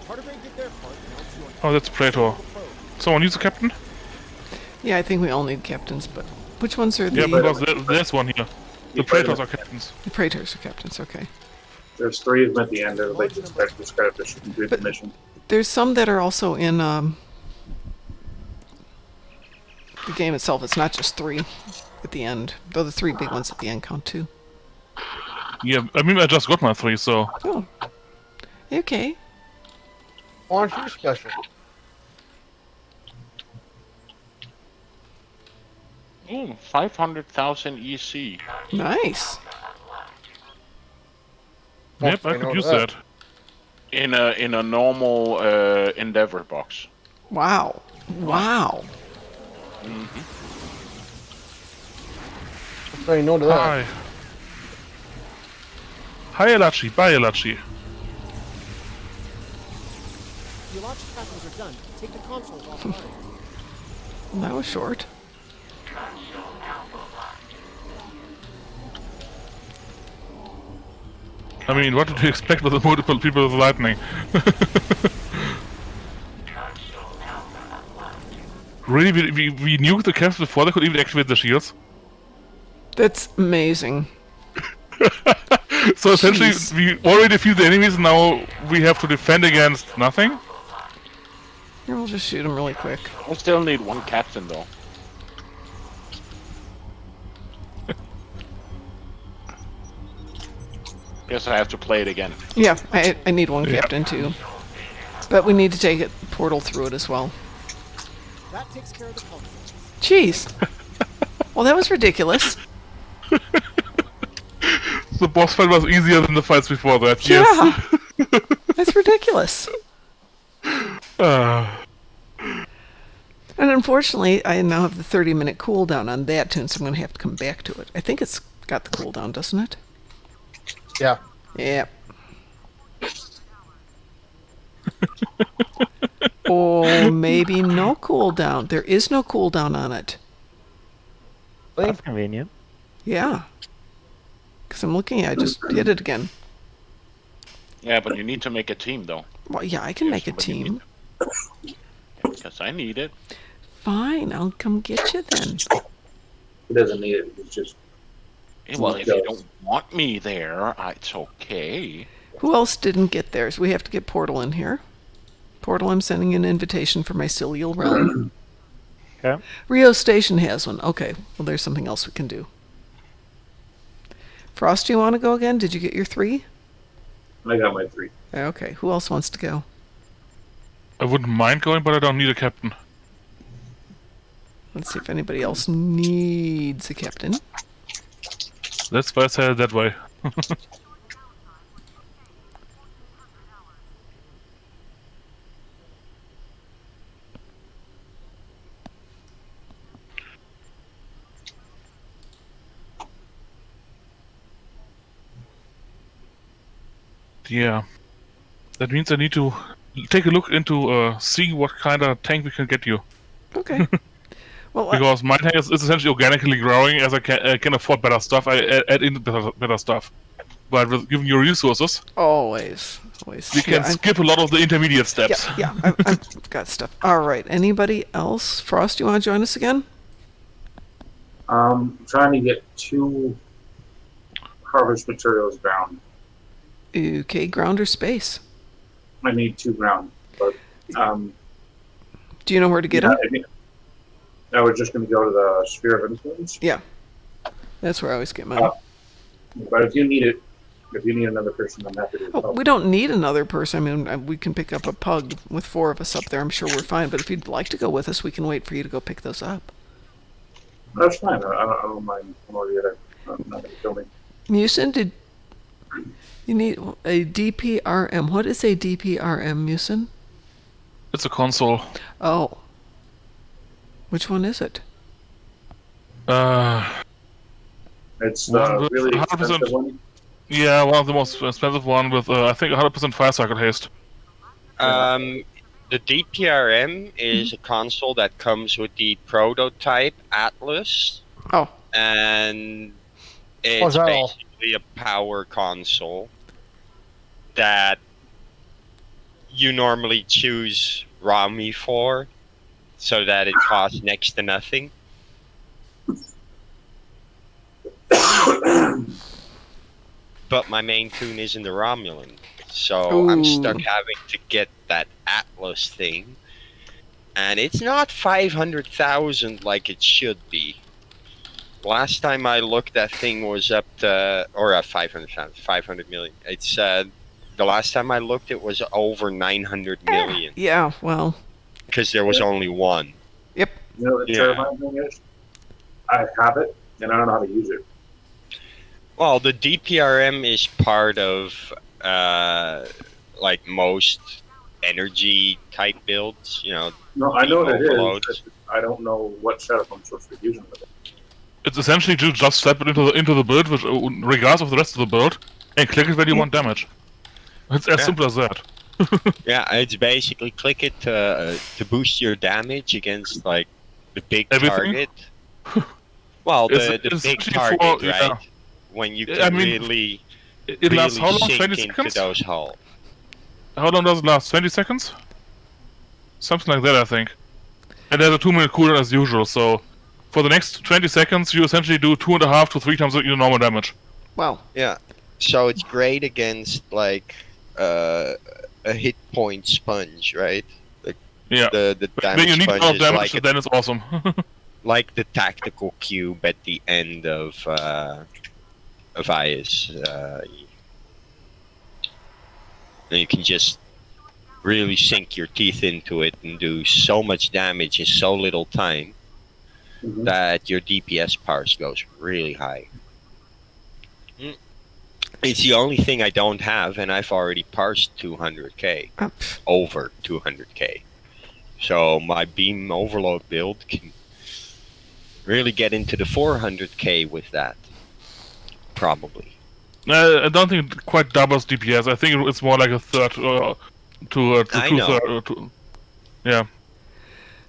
Tardigrade did their part. Now it's your Oh, that's Praetor. Someone needs a captain? Yeah, I think we all need captains, but which ones are the... Yeah, because there's one here. The You Praetors better- are captains. The Praetors are captains, okay. There's 3 of them at the end. Everybody just expect this credit to complete the mission. There's some that are also in the game itself. It's not just 3 at the end. Though the 3 big ones at the end count too. Yeah, I mean, I just got my 3, so... Oh. Okay. Aren't you special? Ooh, 500,000 EC. Nice. Yep, I could use that. In a normal Endeavor box. Wow. Wow. Let's say no to that. Hi. Hi, Elachi. Bye, Elachi. The launch captains are done. Take the consoles offline. Well, that was short. I mean, what did you expect with the multiple people with lightning? Really, we nuked the camps before they could even activate the shields? That's amazing. So essentially, Jeez. we already defeated the enemies, now we have to defend against nothing? Here, we'll just shoot them really quick. I still need 1 captain though. Guess I have to play it again. Yeah, I need 1 Yeah. captain too. But we need to take it portal through it as well. That takes care of the consoles. Jeez. Well, that was ridiculous. The boss fight was easier than the fights before that, Yeah. yes. That's ridiculous. Uh, And unfortunately, I now have the 30-minute cooldown on that tune, so I'm going to have to come back to it. I think it's got the cooldown, doesn't it? Yeah. Yeah. Or maybe no cooldown. There is no cooldown on it. That's convenient. Yeah. Because I'm looking, I just did it again. Yeah, but you need to make a team though. Well, yeah, I can make a but you team. Because I need it. Fine, I'll come get you then. He doesn't need it. He's just Well, if you don't want me there, it's okay. Who else didn't get theirs? We have to get Portal in here. Portal, I'm sending an invitation for my Mycelial Realm. Okay. Rio Station has one. Okay, well, there's something else we can do. Frost, do you want to go again? Did you get your 3? I got my 3. Okay, who else wants to go? I wouldn't mind going, but I don't need a captain. Let's see if anybody else needs a captain. That's why I said it that way. Yeah. That means I need to take a look into seeing what kind of tank we can get you. Okay. Well, Because my tank is essentially organically growing as I can afford better stuff. I add in better stuff. But with giving you resources, always. we can skip a lot of the intermediate steps. Yeah, I've got stuff. All right, anybody else? Frost, you want to join us again? Trying to get 2 harvest materials ground. Okay, ground or space? I need 2 ground, but Do you know where to get yeah, them? I was just going to go to the Sphere of Influence. Yeah, that's where I always get mine. But if you need it, If you need another person, I'm happy to Oh, help. we don't need another person. I mean, we can pick up a pug with 4 of us up there. I'm sure we're fine. But if you'd like to go with us, we can wait for you to go pick those up. That's fine. I don't mind one or the other. Not going to kill me. Musin, did you need a DPRM? What is a DPRM, Musin? It's a console. Oh. Which one is it? It's One with really 100%. expensive one. Yeah, one of the most expensive one with I think 100% fire cycle haste. The DPRM is a console that comes with the prototype Atlas, Oh. and Oh, it's is that all? basically a power console that you normally choose Rami for, so that it costs next to nothing. But my main tune isn't the Romulan, so I'm stuck Ooh. having to get that Atlas thing, and it's not 500,000 like it should be. Last time I looked, that thing was up to, or 500,000, 500 million. It's the last time I looked, it was over 900 million Yeah, well, because there was only one. yep. You know what the Yeah. terrifying thing is? I have it, and I don't know how to use it. Well, the DPRM is part of like most energy type builds. You know, No, I know what it is. Overloads. It's just I don't know what setup I'm supposed to be using with it. It's essentially just step it into the build, which, regardless of the rest of the build, and click it when you want damage. It's as Yeah. simple as that. yeah, it's basically click it to boost your damage against like the big Everything? target. Well, It's- the it's big actually target, for- right? yeah. When you I can mean, really, It lasts how really long? sink 20 into seconds? those hulls. How long does it last? 20 seconds? Something like that, I think. And there's a 2-minute cooldown as usual, so for the next 20 seconds, you essentially do 2.5 to 3 times your normal damage. Wow. Yeah, so it's great against like a hit point sponge, right? Yeah. The When damage you need a sponge lot of is damage, like then it's awesome. like the tactical cube at the end of IS. And you can just really sink your teeth into it and do so much damage in so little time Mhm. that your DPS parse goes really high. It's the only thing I don't have, and I've already parsed 200k, over 200k. So my beam overload build can really get into the 400k with that, probably. I don't think it quite doubles DPS. I think it's more like a third to I two know. third. Yeah.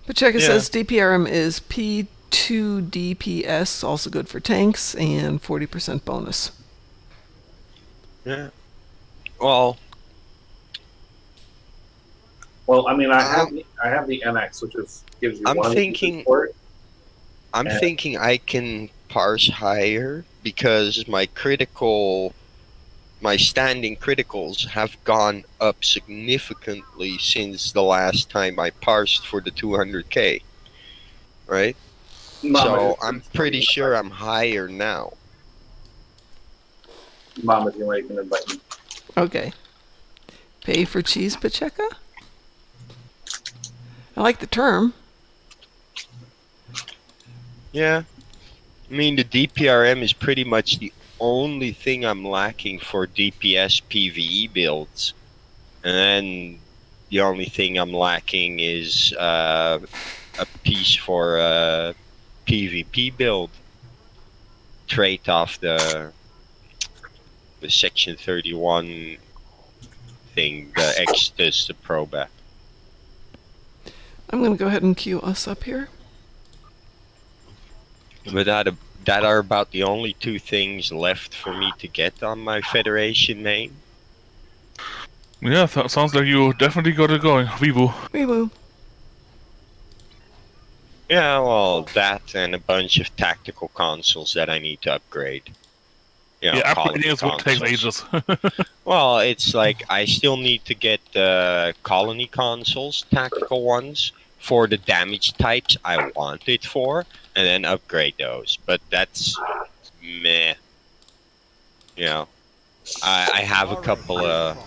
Pacheco Yeah. says DPRM is P2 DPS, also good for tanks, and 40% bonus. Yeah. Well, Well, I mean, I have the NX, which gives you I'm one thinking- support. I'm Yeah. thinking I can parse higher because my standing criticals have gone up significantly since the last time I parsed for the 200k, right? So I'm pretty sure I'm higher now. Mom, if you want, you can invite me. Okay. Pay for cheese, Pacheco? I like the term. Yeah. I mean, the DPRM is pretty much the only thing I'm lacking for DPS PvE builds. And then the only thing I'm lacking is a piece for a PvP build. Trait off the Section 31 thing, the Extus, the Proba. I'm going to go ahead and queue us up here. But that are about the only two things left for me to get on my Federation main. Yeah, sounds like you definitely got it going. Vivu. Wee-woo. Yeah, well, that and a bunch of tactical consoles that I need to upgrade. You know, Yeah, colony upgrading is what takes consoles. ages. Well, it's like I still need to get colony consoles, tactical ones, for the damage types I want it for, and then upgrade those. But that's meh. You know, I have a couple of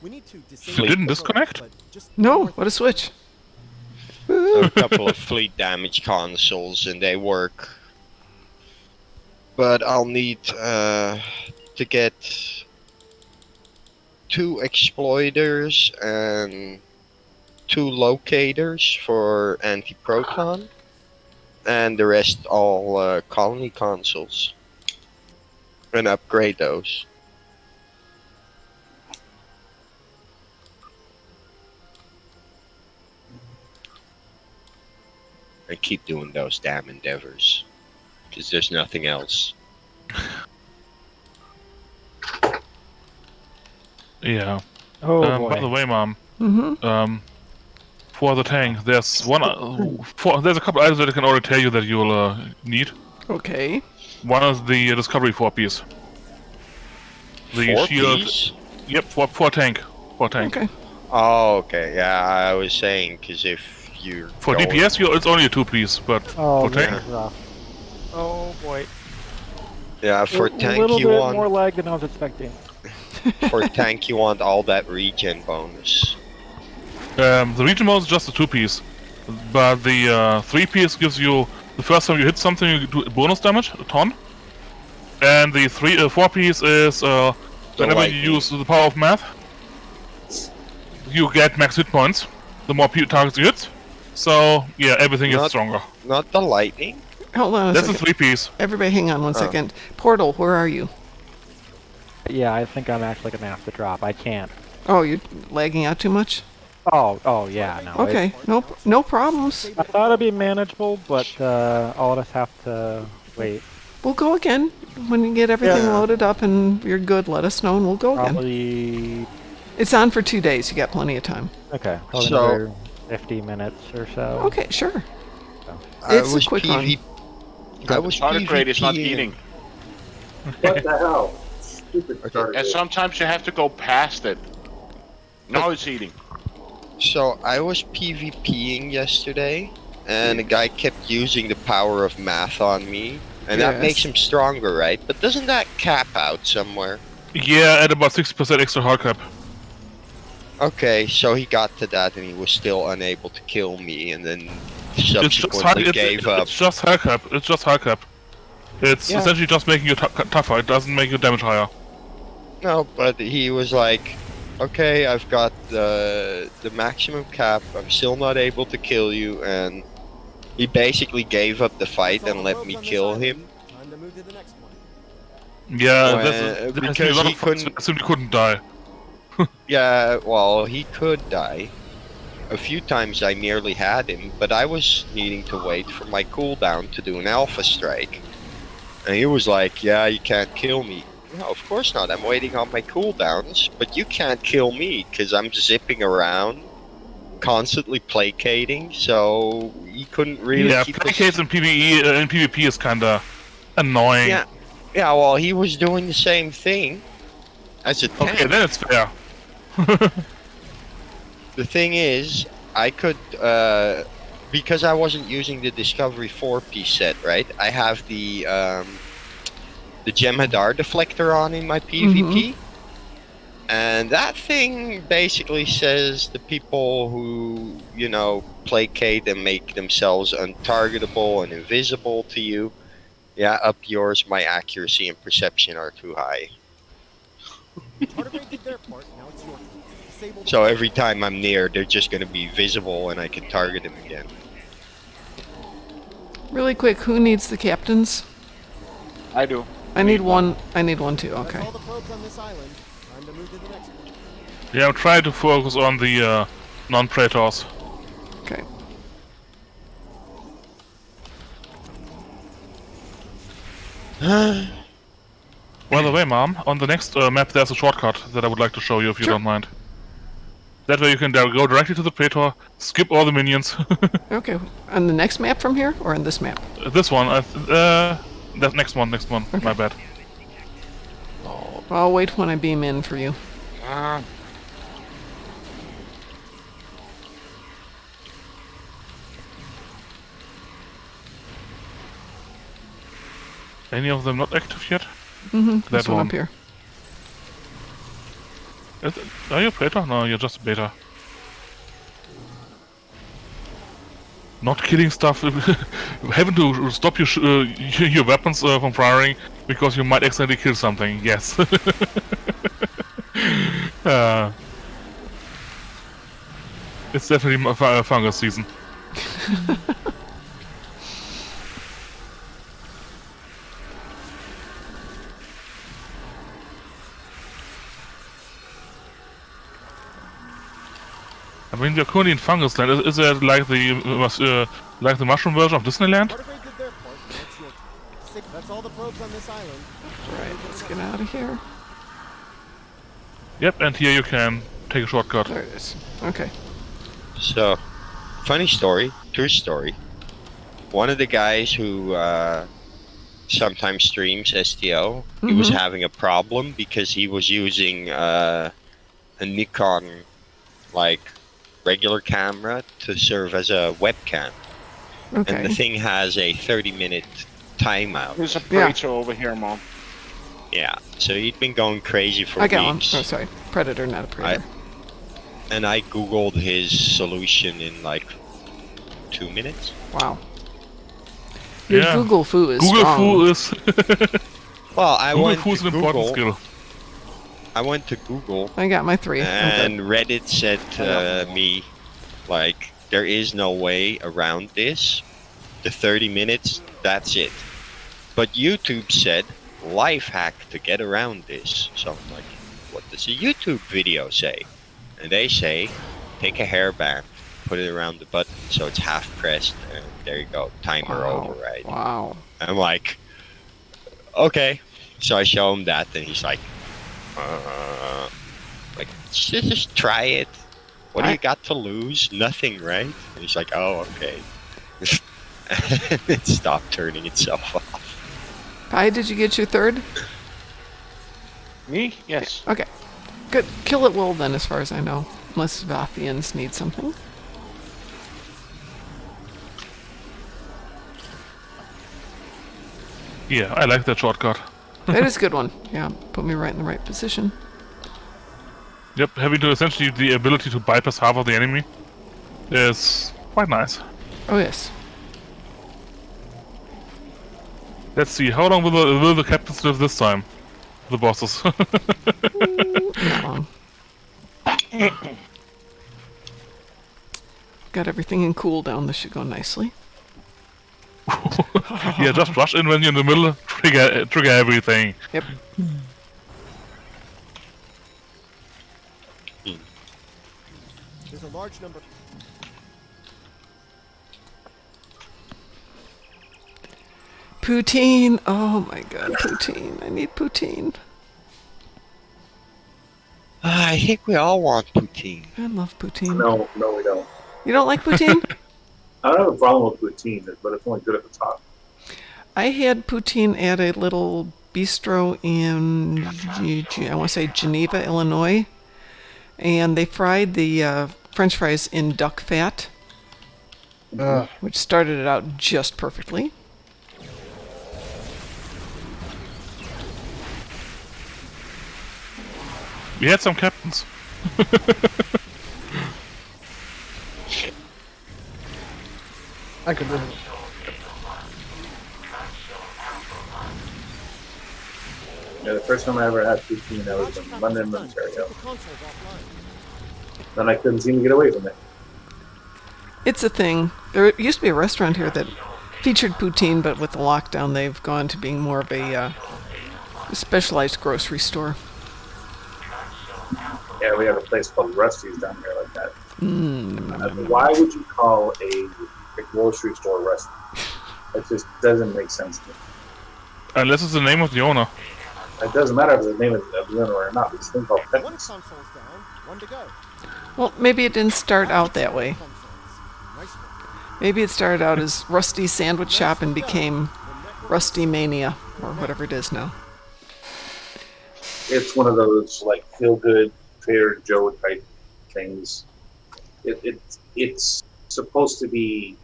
We need to You disable didn't the disconnect? but just No, north what a switch. a couple of fleet damage consoles, and they work. But I'll need to get 2 exploiters and 2 locators for anti-proton, and the rest all colony consoles, and upgrade those. And keep doing those damn endeavors, because there's nothing else. Yeah. Oh boy. By the way, Mom, Mm-hmm. for the tank, there's there's a couple items that I can already tell you that you'll need. Okay. One is the Discovery 4-piece. The 4 shield. piece? Yep, for tank. For tank. Okay. Oh, okay. Yeah, I was saying, because if you're For going- DPS, it's only a 2-piece, but Oh, for this tank, is rough. Oh boy. yeah, for A tank little you bit want more lag than I was expecting. for tank you want all that regen bonus. the region mode is just a 2-piece. But the 3-piece gives you, the first time you hit something, you do bonus damage, a ton. And the 4-piece is whenever you lightning. use the power of math, you get max hit points. The more targets you hit. So, yeah, everything gets Not- stronger. Not the lightning? Hold on a That's a second. 3-piece. Everybody hang on one second. Portal, where are you? Yeah, I think I'm actually gonna have to drop. I can't. Oh, you're lagging out too much? Oh yeah, no. Okay. Nope. No problems. I thought it'd be manageable, but I'll just have to wait. We'll go again. When you get everything Yeah. loaded up and you're good, let us know and we'll go again. Probably. It's on for 2 days. You got plenty of time. Okay. Probably So- another 50 minutes or so. Okay, sure. I It's a was quick PV The tardigrade is not PvPing. eating. What the hell? Stupid tardigrade. And sometimes you have to go past it. Now it's eating. So I was PvPing yesterday, and a guy kept using the power of math on me, and that Yes. makes him stronger, right? But doesn't that cap out somewhere? Yeah, at about 60% extra hard cap. Okay, so he got to that, and he was still unable to kill me, and then It's just hard, subsequently gave up. it's just hard cap. It's just hard cap. It's Yeah. essentially just making you tougher. It doesn't make your damage higher. No, but he was like, okay, I've got the maximum cap, I'm still not able to kill you, and he basically gave up the fight and let me kill him. Time to move to the next one. Yeah, Well, there's because a lot he of fights couldn't- that simply couldn't die. Yeah, well, he could die. A few times I nearly had him, but I was needing to wait for my cooldown to do an alpha strike. And he was like, yeah, you can't kill me. No, of course not, I'm waiting on my cooldowns, but you can't kill me, because I'm zipping around, constantly placating, so he couldn't really Yeah, keep placates in PvE and PvP is kinda annoying. Yeah, yeah, well, he was doing the same thing as a tank. Okay, then it's fair. The thing is, I could, because I wasn't using the Discovery 4-piece set, right? I have the Jem'Hadar deflector on in my PvP. And that thing basically says the people who, you know, placate and make themselves untargetable and invisible to you, yeah, up yours, my accuracy and perception are too high. Tardigrade did their part, now it's your turn. Disable the So every time I'm near, they're just going to be visible and I can target them again. Really quick, who needs the captains? I do. I need one. I need one too. That's Okay. all the probes on this island. Time to move to the next one. Yeah, I'm trying to focus on the non-Praetors. Okay. By the way, Mom, on the next map there's a shortcut that I would like to show you if you Sure. don't mind. That way you can go directly to the Praetor, skip all the minions. Okay. On the next map from here, or on this map? This one, that next one, my bad. I'll wait when I beam in for you. Any of them not active yet? This That one one. up here. Are you a beta? No, you're just a beta. Not killing stuff, having to stop your weapons from firing because you might accidentally kill something. Yes. It's definitely fungus season. I mean, you're currently in Fungus Land. Is that like the mushroom version of Disneyland? Tardigrade did their part. Now it's your turn. That's all the probes on this island. Right, let's get out of here. Yep, and here you can take a shortcut. There it is. Okay. So, funny story, true story. One of the guys who sometimes streams STO, he was having a problem because he was using a Nikon, like, regular camera to serve as a webcam. Okay. And the thing has a 30-minute timeout. There's a predator over here, Mom. Yeah, so he'd been going crazy for I got one. weeks. Oh, sorry. Predator, not a predator. And I googled his solution in like 2 minutes. Wow. Your Yeah. Google foo is Google strong. foo is Well, I Google went foo is to an important Google. skill. Oh, I went to Google, I got my 3. and Reddit said to me, like, there is no way around this. The 30 minutes, that's it. But YouTube said, life hack to get around this. So I'm like, what does a YouTube video say? And they say, take a hairband, put it around the button so it's half pressed, and there you go, timer override. Wow. I'm like, okay. So I show him that, and he's like, just try it. What do you got to lose? Nothing, right? And he's like, oh, okay. And it stopped turning itself off. Pi, did you get your 3rd? Me? Yes. Okay. Good. Kill it well then, as far as I know. Unless Vathians need something. Yeah, I like that shortcut. That is a good one. Yeah, put me right in the right position. Yep, having to essentially the ability to bypass half of the enemy is quite nice. Oh, yes. Let's see, how long will the captains live this time? The bosses. Not long. Got everything in cooldown. This should go nicely. Yeah, just rush in when you're in the middle, trigger everything. Yep. There's a large number. Poutine. Oh my god, poutine. I need poutine. I think we all want poutine. I love poutine. No, we don't. You don't like poutine? I don't have a problem with poutine, but it's only good at the top. I had poutine at a little bistro in, I want to say Geneva, Illinois. And they fried the French fries in duck fat, which started it out just perfectly. We had some captains. I could live. Yeah, the first time I ever had poutine, I was in London, Ontario. Then I couldn't seem to get away from it. It's a thing. There used to be a restaurant here that featured poutine, but with the lockdown, they've gone to being more of a specialized grocery store. Yeah, we have a place called Rusty's down here like that. Why would you call a grocery store Rusty? It just doesn't make sense to me. Unless it's the name of the owner. It doesn't matter if it's the name of the owner or not. This thing called One Fitness. console's down, one to go. Well, maybe it didn't start out that way. Consoles. Nice one. Maybe it started out as Rusty's Sandwich Shop and became Rusty Mania, or whatever it is now. It's one of those like feel-good Trader Joe type things. It's supposed to be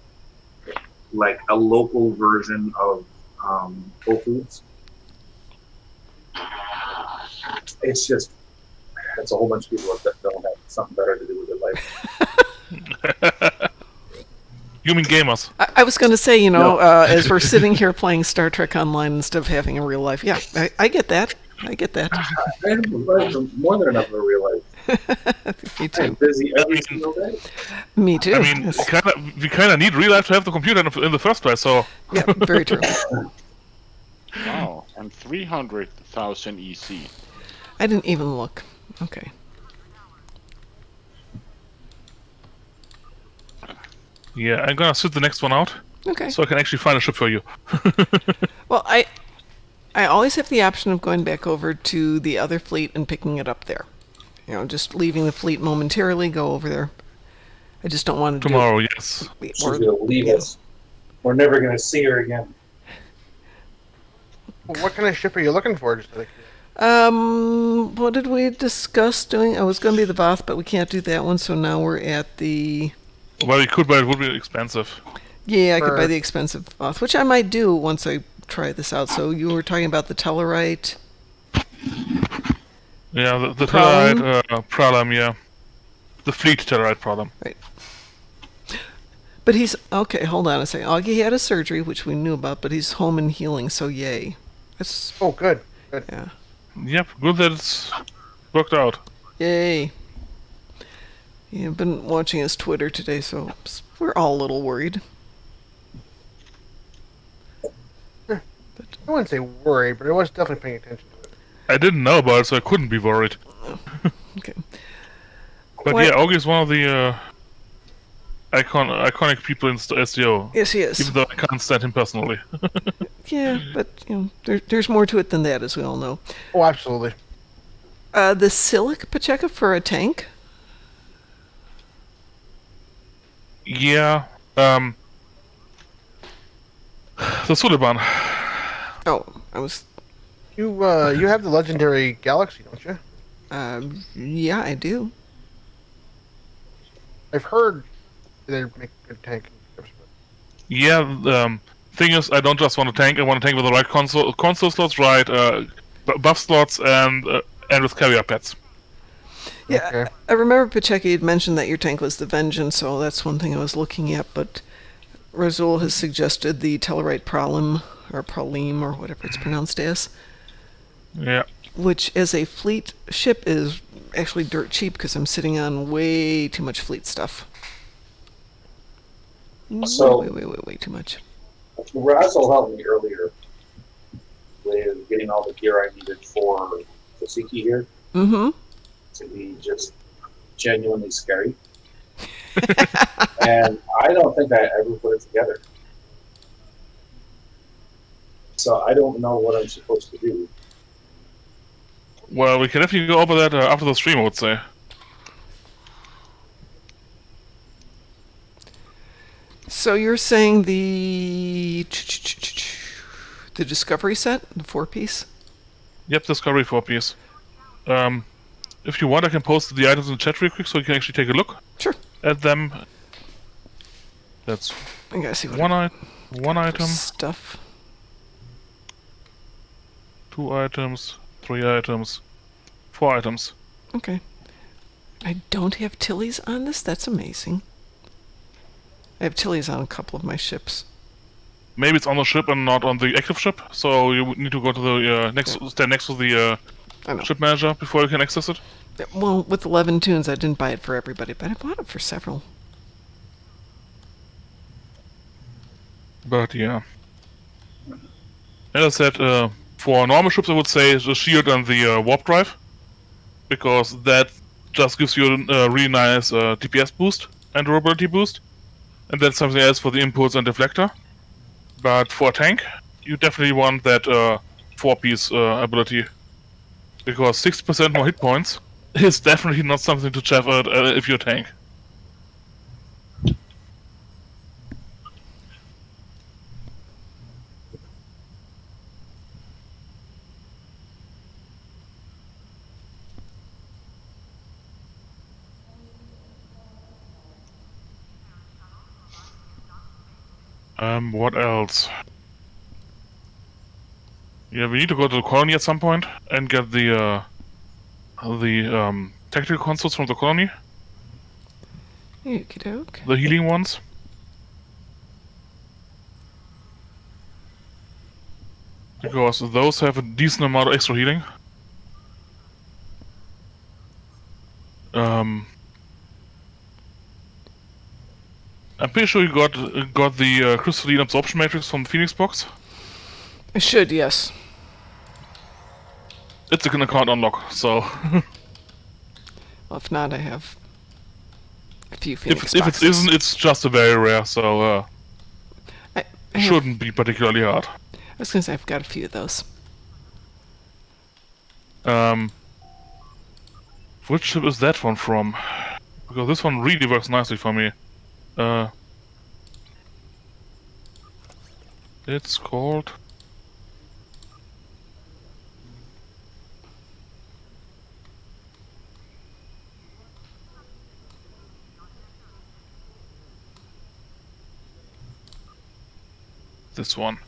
like a local version of Whole Foods. It's just That's a whole bunch of people that don't have something better to do with their life. You mean gamers? I was going to say, No. as we're sitting here playing Star Trek Online instead of having a real life. Yeah, I get that. I get that. I have more than enough of a real life. Me I'm too. busy every single day. Me too. I mean, Yes. we kind of need real life to have the computer in the first place. So Yeah, very true. Wow, and 300,000 EC. I didn't even look. Okay. yeah, I'm gonna sit the next one out Okay. so I can actually find a ship for you. Well, I always have the option of going back over to the other fleet and picking it up there. Just leaving the fleet momentarily, go over there. I just don't want to Tomorrow, yes. do it. She's going to leave us. We're never going to see her again. What kind of ship are you looking for? Just like, What did we discuss doing? I was going to be the Voth, but we can't do that one, so now we're at the... Well, you could, but it would be expensive. Yeah, I could buy For- the expensive Voth, which I might do once I try this out. So you were talking about the Tellarite. Yeah, the Problem? Tellarite problem, yeah. The fleet Tellarite problem. But he's... Okay, hold on a second. Augie had a surgery, which we knew about, but he's home and healing, so yay. That's... oh, good. Good. Yeah. Yep, good that it's worked out. Yay. Yeah, I've been watching his Twitter today, so we're all a little worried. I wouldn't say worried, but I was definitely paying attention to it. I didn't know about it, so I couldn't be worried. Okay. But What- yeah, Augie is one of the iconic people in SDO. Yes, he is. Even though I can't stand him personally. Yeah, but there's more to it than that, as we all know. Oh, absolutely. The Silic Pacheca for a tank? Yeah, the Suliban. Oh, I was... You have the legendary Galaxy, don't you? Yeah, I do. I've heard they make good tanking ships, but Yeah, thing is, I don't just want a tank, I want a tank with the right console slots, right buff slots, and with carrier pads. Yeah, Okay. I remember Pacheca had mentioned that your tank was the Vengeance, so that's one thing I was looking at, but Razul has suggested the Tellarite Pralim, or Pralim, or whatever it's pronounced as, Yeah. which as a fleet ship is actually dirt cheap because I'm sitting on way too much fleet stuff. So- Way too much. Razzle helped me earlier with getting all the gear I needed for Tasiki here Mm-hmm. to be just genuinely scary. And I don't think I ever put it together. So I don't know what I'm supposed to do. Well, we can definitely go over that after the stream, I would say. So you're saying the Discovery set, the 4-piece? Yep, Discovery 4-piece. If you want, I can post the items in the chat real quick so you can actually take a look Sure. at them. That's I gotta see what one item, stuff. 2 items, 3 items, 4 items. Okay. I don't have Tilly's on this? That's amazing. I have Tilly's on a couple of my ships. Maybe it's on the ship and not on the active ship, so you would need to go to the stand next to the I know. ship manager before you can access it. Well, with 11 tunes, I didn't buy it for everybody, but I bought it for several. But yeah. As I said, for normal ships I would say the shield and the warp drive, because that just gives you a really nice DPS boost and durability boost, and then something else for the impulse and deflector. But for a tank, you definitely want that 4-piece ability, because 60% more hit points is definitely not something to chaff at if you're a tank. What else? Yeah, we need to go to the colony at some point and get the the tactical consoles from the colony, Okie doke. the healing ones. Because those have a decent amount of extra healing. I'm pretty sure you got the crystalline absorption matrix from the Phoenix box. I should, yes. It's an account unlock, so Well, if not, I have a few if Phoenix it boxes. isn't, it's just a very rare. So I it have, shouldn't be particularly hard. I was gonna say I've got a few of those. Which ship is that one from? Because this one really works nicely for me. It's called. This one.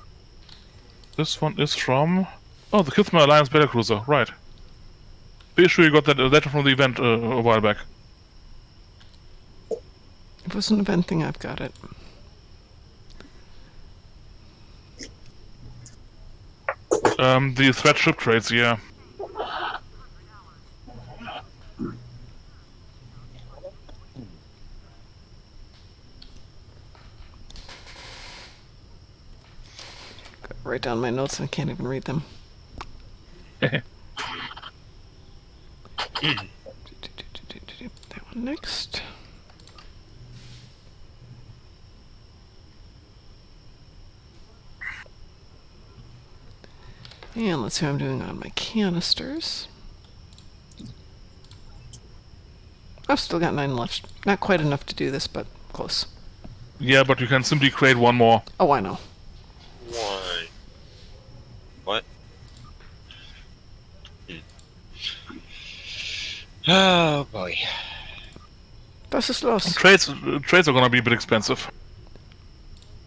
This one is from. Oh, the Kithma Alliance Battlecruiser, right. Pretty sure you got that from the event a while back. If it was an event thing, I've got it. The threat ship trades, yeah. Gotta write down my notes and I can't even read them. That one next. And let's see what I'm doing on my canisters. I've still got 9 left. Not quite enough to do this, but close. Yeah, but you can simply create one more. Oh, I know. Why? What? Oh boy. Das ist los. Trades are gonna be a bit expensive.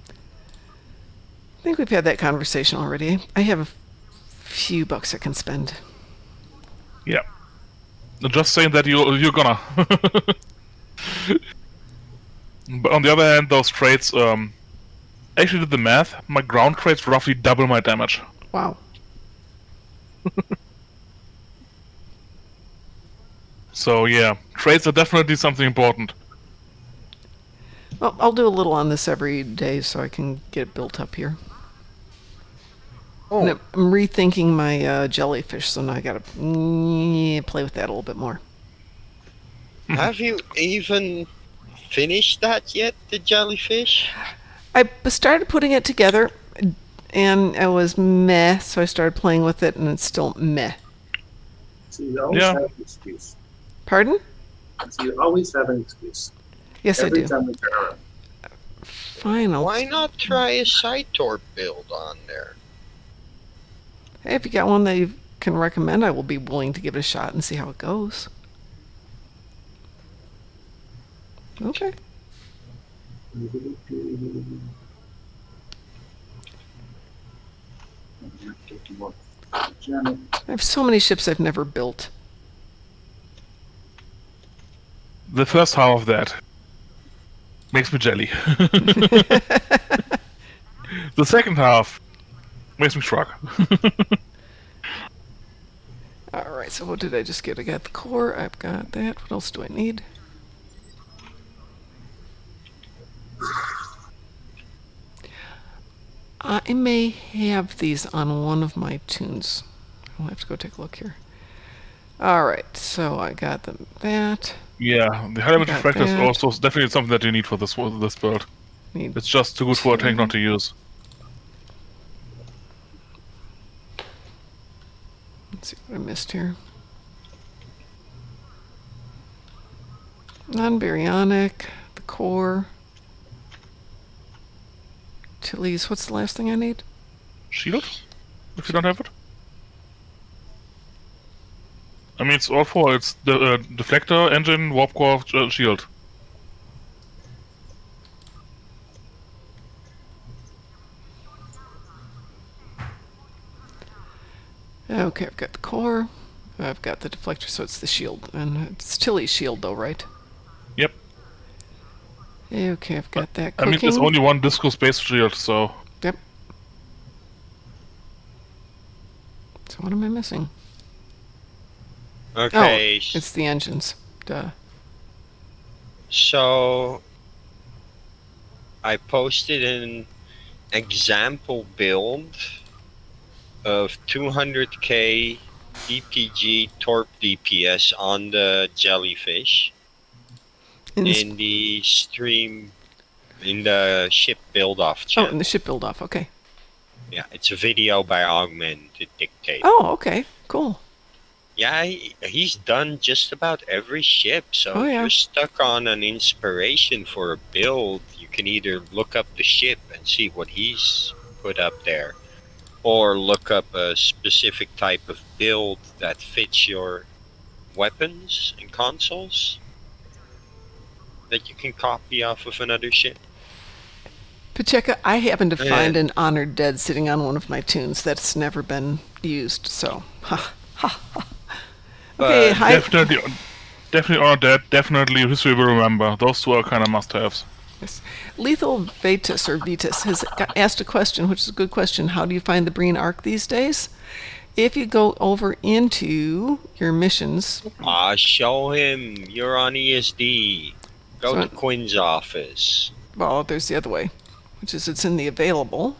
I think we've had that conversation already. I have a few bucks I can spend. Yeah. Just saying that you're gonna. But on the other hand, those trades, actually did the math. My ground trades roughly double my damage. Wow. So yeah, trades are definitely something important. Well, I'll do a little on this every day so I can get it built up here. Oh, And I'm rethinking my jellyfish, so now I gotta play with that a little bit more. Have you even finished that yet, the jellyfish? I started putting it together, and it was meh, so I started playing with it, and it's still meh. So you always Yeah. have an excuse. Pardon? So you always have an excuse. Yes, Every I do. time we turn around. Fine. Why not try a side torp build on there? Hey, if you got one that you can recommend, I will be willing to give it a shot and see how it goes. Okay. I have so many ships I've never built. The first half of that makes me jelly. The second half makes me shrug. Alright, so what did I just get? I got the core, I've got that. What else do I need? I may have these on one of my tunes. I'll have to go take a look here. Alright, so I got that. Yeah, the High Got Refractor is that. also definitely something that you need for this build. Need It's just too good for a tank not to use. Let's see what I missed here. Non-baryonic, the core. Chilies, what's the last thing I need? Shield? If you don't have it? I mean, it's all four. It's the deflector, engine, warp core, shield. Okay, I've got the core. I've got the deflector, so it's the shield. And it's Tilly's shield, though, right? Yep. Okay, I've got that I cooking. mean, there's only one disco space shield, so... Yep. So what am I missing? Okay. Oh, it's the engines. Duh. So I posted an example build of 200k EPG torp DPS on the jellyfish in the stream, in the ship build off Oh, channel. in the ship build off. Okay. Yeah, it's a video by Augmented Dictator. Oh, okay. Cool. Yeah, he's done just about every ship, so if you're stuck on an inspiration for a build, you can either look up the ship and see what he's put up there, or look up a specific type of build that fits your weapons and consoles that you can copy off of another ship. Pacheca, I happen to find an Honored Dead sitting on one of my tunes that's never been used, so ha ha ha. Okay, hi. Definitely on that. Definitely History Will Remember. Those two are kind of must-haves. Yes. Lethal Vetus or Vetus has asked a question, which is a good question. How do you find the Breen Arc these days? If you go over into your missions... Show him. You're on ESD. Go to Quinn's office. Well, there's the other way, which is it's in the available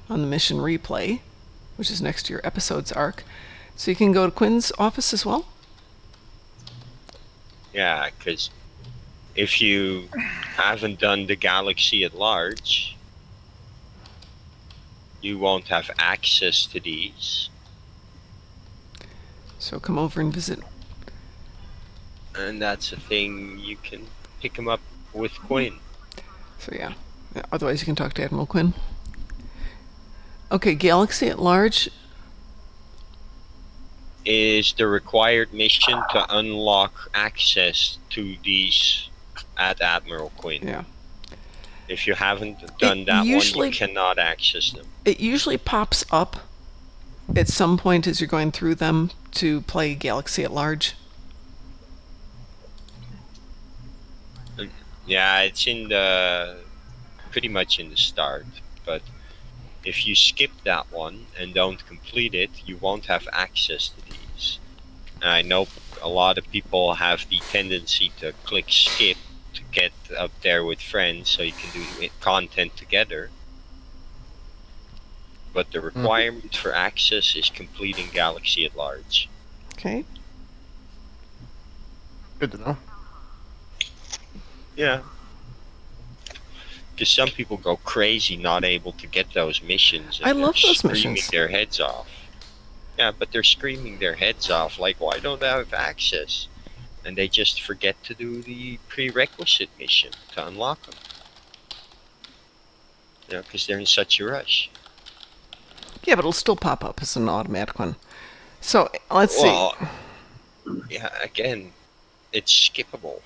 on the mission replay, which is next to your episodes arc. So you can go to Quinn's office as well? Yeah, because if you haven't done the galaxy at large, you won't have access to these. So come over and visit. And that's a thing, you can pick them up with Quinn. So yeah, otherwise you can talk to Admiral Quinn. Okay, Galaxy at large is the required mission to unlock access to these at Admiral Quinn. Yeah. If you haven't done that one, you cannot access them. It usually pops up at some point as you're going through them to play Galaxy at large. Yeah, it's in the pretty much in the start, but if you skip that one and don't complete it, you won't have access to these. And I know a lot of people have the tendency to click skip to get up there with friends so you can do content together. But the requirement for access is completing Galaxy at large. Okay. Good to know. Yeah. Because some people go crazy not able to get those missions. And I love those screaming missions. Their heads off. Yeah, but they're screaming their heads off like, why don't I have access? And they just forget to do the prerequisite mission to unlock them. You know, because they're in such a rush. Yeah, but it'll still pop up as an automatic one. So, let's see. Yeah, again, it's skippable.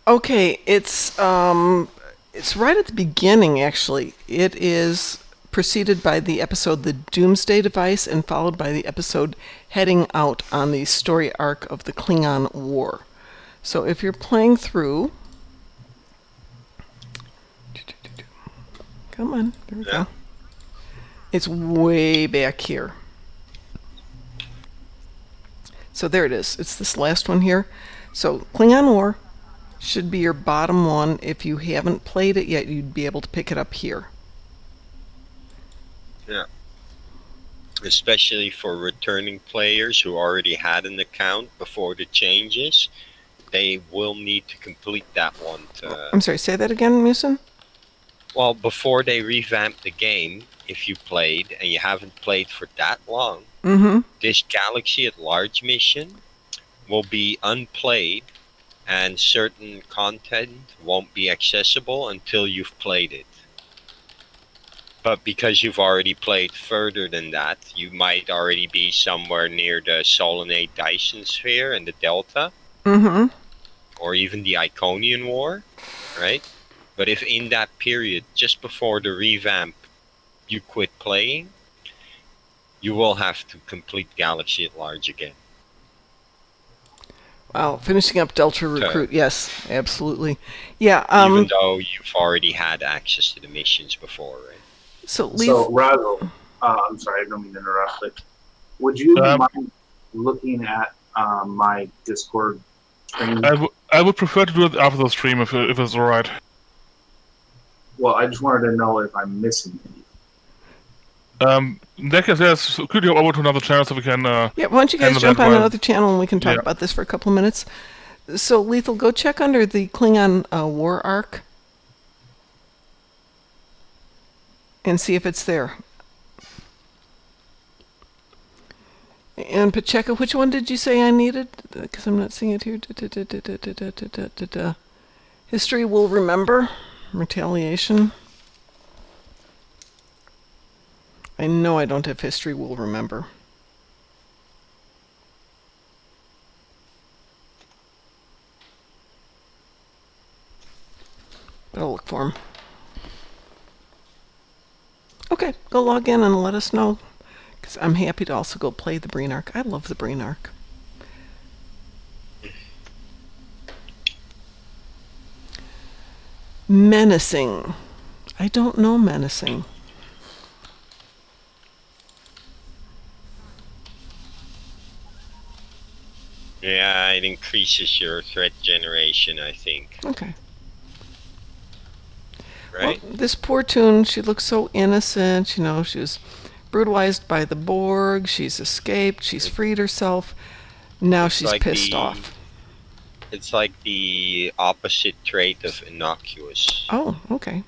Okay, it's right at the beginning, actually. It is preceded by the episode The Doomsday Device and followed by the episode Heading Out on the story arc of the Klingon War. So if you're playing through... Come on, there we go. It's way back here. So there it is. It's this last one here. So Klingon War should be your bottom one. If you haven't played it yet, you'd be able to pick it up here. Yeah. Especially for returning players who already had an account before the changes, they will need to complete that one. I'm sorry, say that again, Musin? Well, before they revamp the game, if you played and you haven't played for that long, this Galaxy at Large mission will be unplayed and certain content won't be accessible until you've played it. But because you've already played further than that, you might already be somewhere near the Solanate Dyson Sphere and the Delta. Or even the Iconian War, right? But if in that period, just before the revamp, you quit playing, you will have to complete Galaxy at Large again. Wow, finishing up Delta Recruit. Yes, absolutely. Yeah. Even though you've already had access to the missions before, right? So Razo, I'm sorry, I don't mean to interrupt, but would you mind looking at my Discord stream? I would prefer to do it after the stream if it's alright. Well, I just wanted to know if I'm missing anything. In that case, yes, could you go over to another channel so we can... yeah, why don't you guys jump on another channel and we can talk about this for a couple of minutes. So, Lethal, go check under the Klingon War Arc and see if it's there. And Pacheco, which one did you say I needed? Because I'm not seeing it here. History will remember. Retaliation. I know I don't have history will remember. But I'll look for him. Okay, go log in and let us know. Because I'm happy to also go play the Breen Arc. I love the Breen Arc. Menacing. I don't know menacing. Yeah, it increases your threat generation, I think. Okay. Right? Well, this poor Toon, she looks so innocent. You know, she was brutalized by the Borg. She's escaped. She's freed herself. Now she's like pissed off. It's like the opposite trait of innocuous. Oh, okay.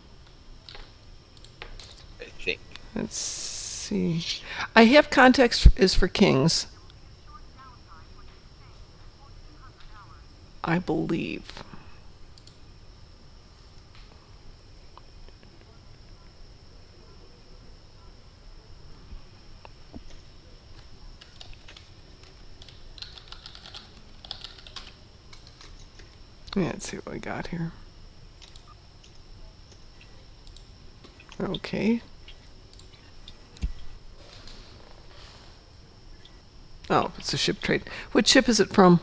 I think. Let's see. I have context is for kings. I believe. Yeah, let's see what we got here. Okay. Oh, it's a ship trade. Which ship is it from?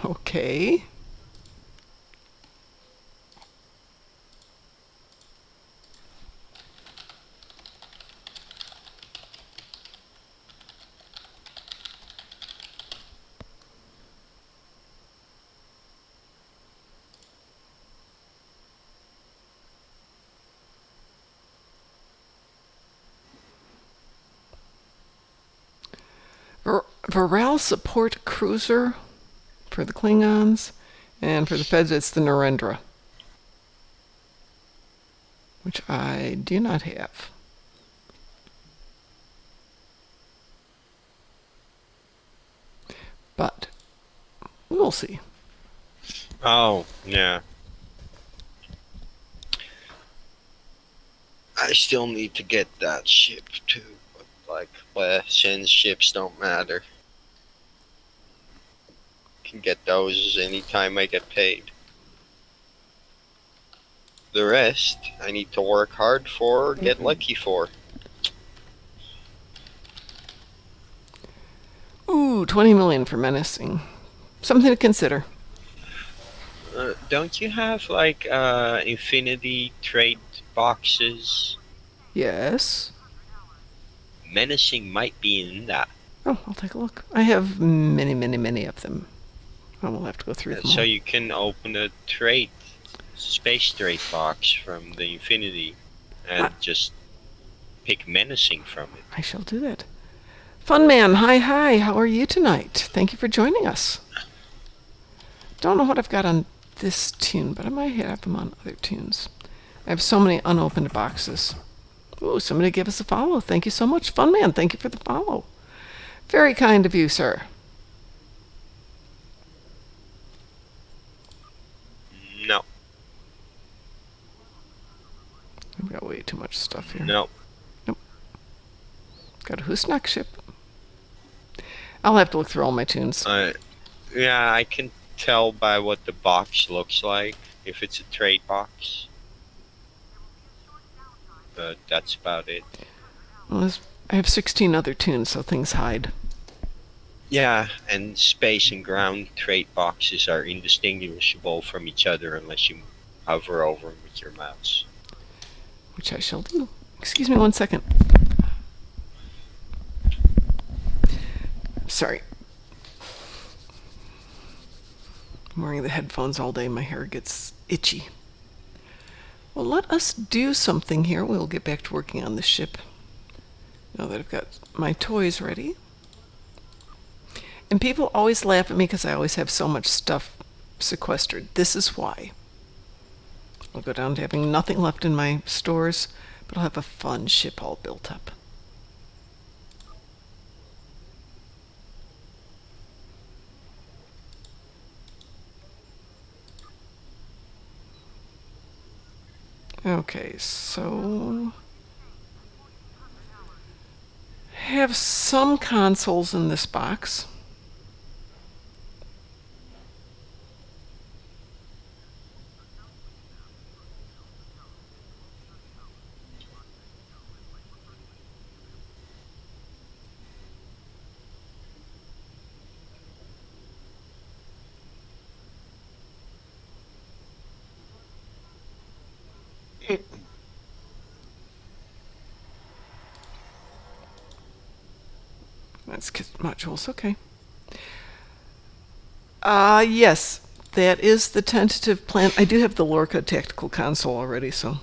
Okay. Varel support cruiser for the Klingons, and for the Feds it's the Narendra, which I do not have. But we'll see. Oh, yeah. I still need to get that ship too, but like, since ships don't matter. Can get those anytime I get paid. The rest, I need to work hard for or get lucky for. Ooh, 20 million for menacing. Something to consider. Don't you have like infinity trade boxes? Yes. Menacing might be in that. Oh, I'll take a look. I have many, many, many of them. I will have to go through them all. So you can open a space trade box from the infinity and just pick menacing from it. I shall do that. Fun Man, hi, how are you tonight? Thank you for joining us. Don't know what I've got on this tune, but I might have them on other tunes. I have so many unopened boxes. Ooh, somebody give us a follow. Thank you so much. Fun Man, thank you for the follow. Very kind of you, sir. No. I've got way too much stuff here. No. Nope. Got a Husnak ship. I'll have to look through all my tunes. Yeah, I can tell by what the box looks like, if it's a trade box. But that's about it. Well, I have 16 other tunes, so things hide. Yeah, and space and ground trade boxes are indistinguishable from each other unless you hover over them with your mouse. Which I shall do. Excuse me 1 second. Sorry. I'm wearing the headphones all day. My hair gets itchy. Well, let us do something here. We'll get back to working on the ship. Now that I've got my toys ready. And people always laugh at me because I always have so much stuff sequestered. This is why. I'll go down to having nothing left in my stores, but I'll have a fun ship all built up. Okay, so have some consoles in this box. That's kit modules, okay. Yes, that is the tentative plan. I do have the Lorca tactical console already, so.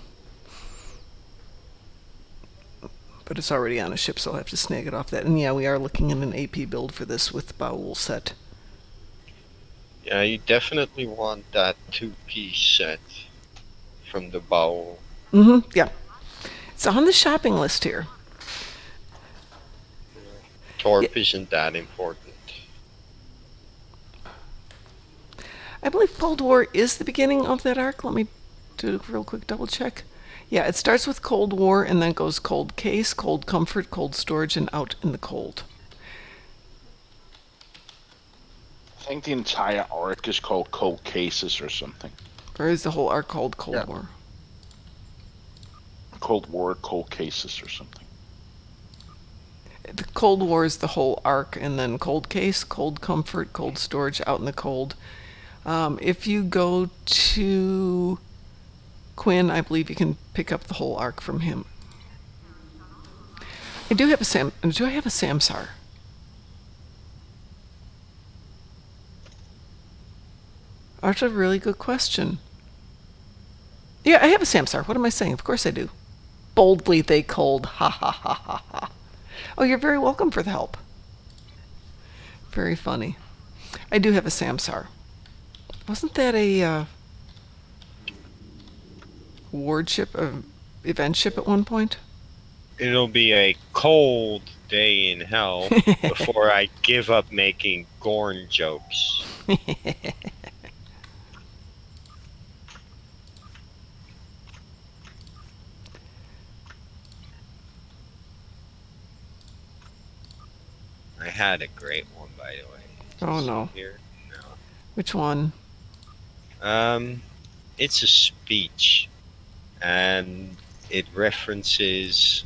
But it's already on a ship, so I'll have to snag it off that. And yeah, we are looking at an AP build for this with Baul set. Yeah, you definitely want that two-piece set from the Baul. Mm-hmm, yeah. It's on the shopping list here. Torp isn't that important. I believe Cold War is the beginning of that arc. Let me do a real quick double check. Yeah, it starts with Cold War and then goes Cold Case, Cold Comfort, Cold Storage, and Out in the Cold. I think the entire arc is called Cold Cases or something. Or is the whole arc called Cold War? Cold War, Cold Cases or something. The Cold War is the whole arc, and then Cold Case, Cold Comfort, Cold Storage, Out in the Cold. If you go to Quinn, I believe you can pick up the whole arc from him. Do I have a Samsar? That's a really good question. Yeah, I have a Samsar. What am I saying? Of course I do. Boldly they cold. Ha ha ha ha ha. Oh, you're very welcome for the help. Very funny. I do have a Samsar. Wasn't that a ward ship, event ship at one point? It'll be a cold day in hell before I give up making Gorn jokes. I had a great one, by the way. Oh no. Here? No. Which one? It's a speech, and it references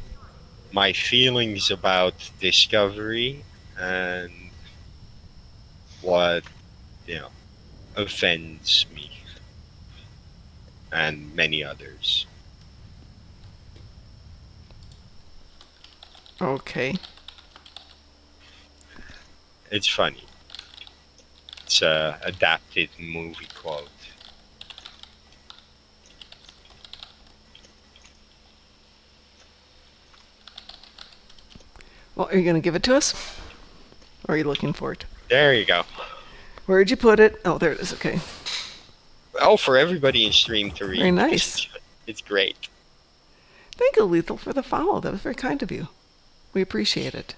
my feelings about Discovery and what, offends me, and many others. Okay. It's funny. It's a adapted movie quote. Well, are you going to give it to us? Or are you looking for it? There you go. Where'd you put it? Oh, there it is. Okay. Oh, for everybody in stream to read. Very nice. It's great. Thank you, Lethal, for the follow. That was very kind of you. We appreciate it.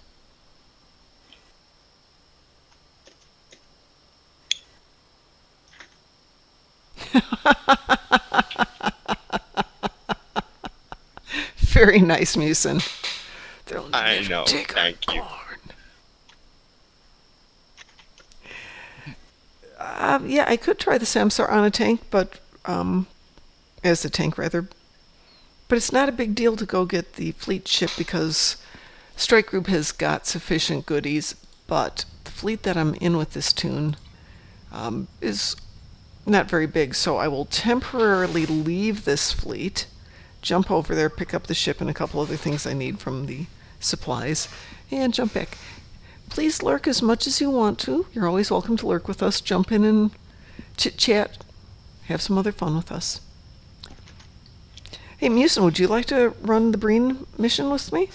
Very nice, Musin. I know. Thank you. Yeah, I could try the Samsar on a tank, but as a tank rather. But it's not a big deal to go get the fleet ship because Strike Group has got sufficient goodies. But the fleet that I'm in with this tune is not very big, so I will temporarily leave this fleet, jump over there, pick up the ship and a couple other things I need from the supplies, and jump back. Please lurk as much as you want to. You're always welcome to lurk with us. Jump in and chit-chat. Have some other fun with us. Hey, Musin, would you like to run the Breen mission with me?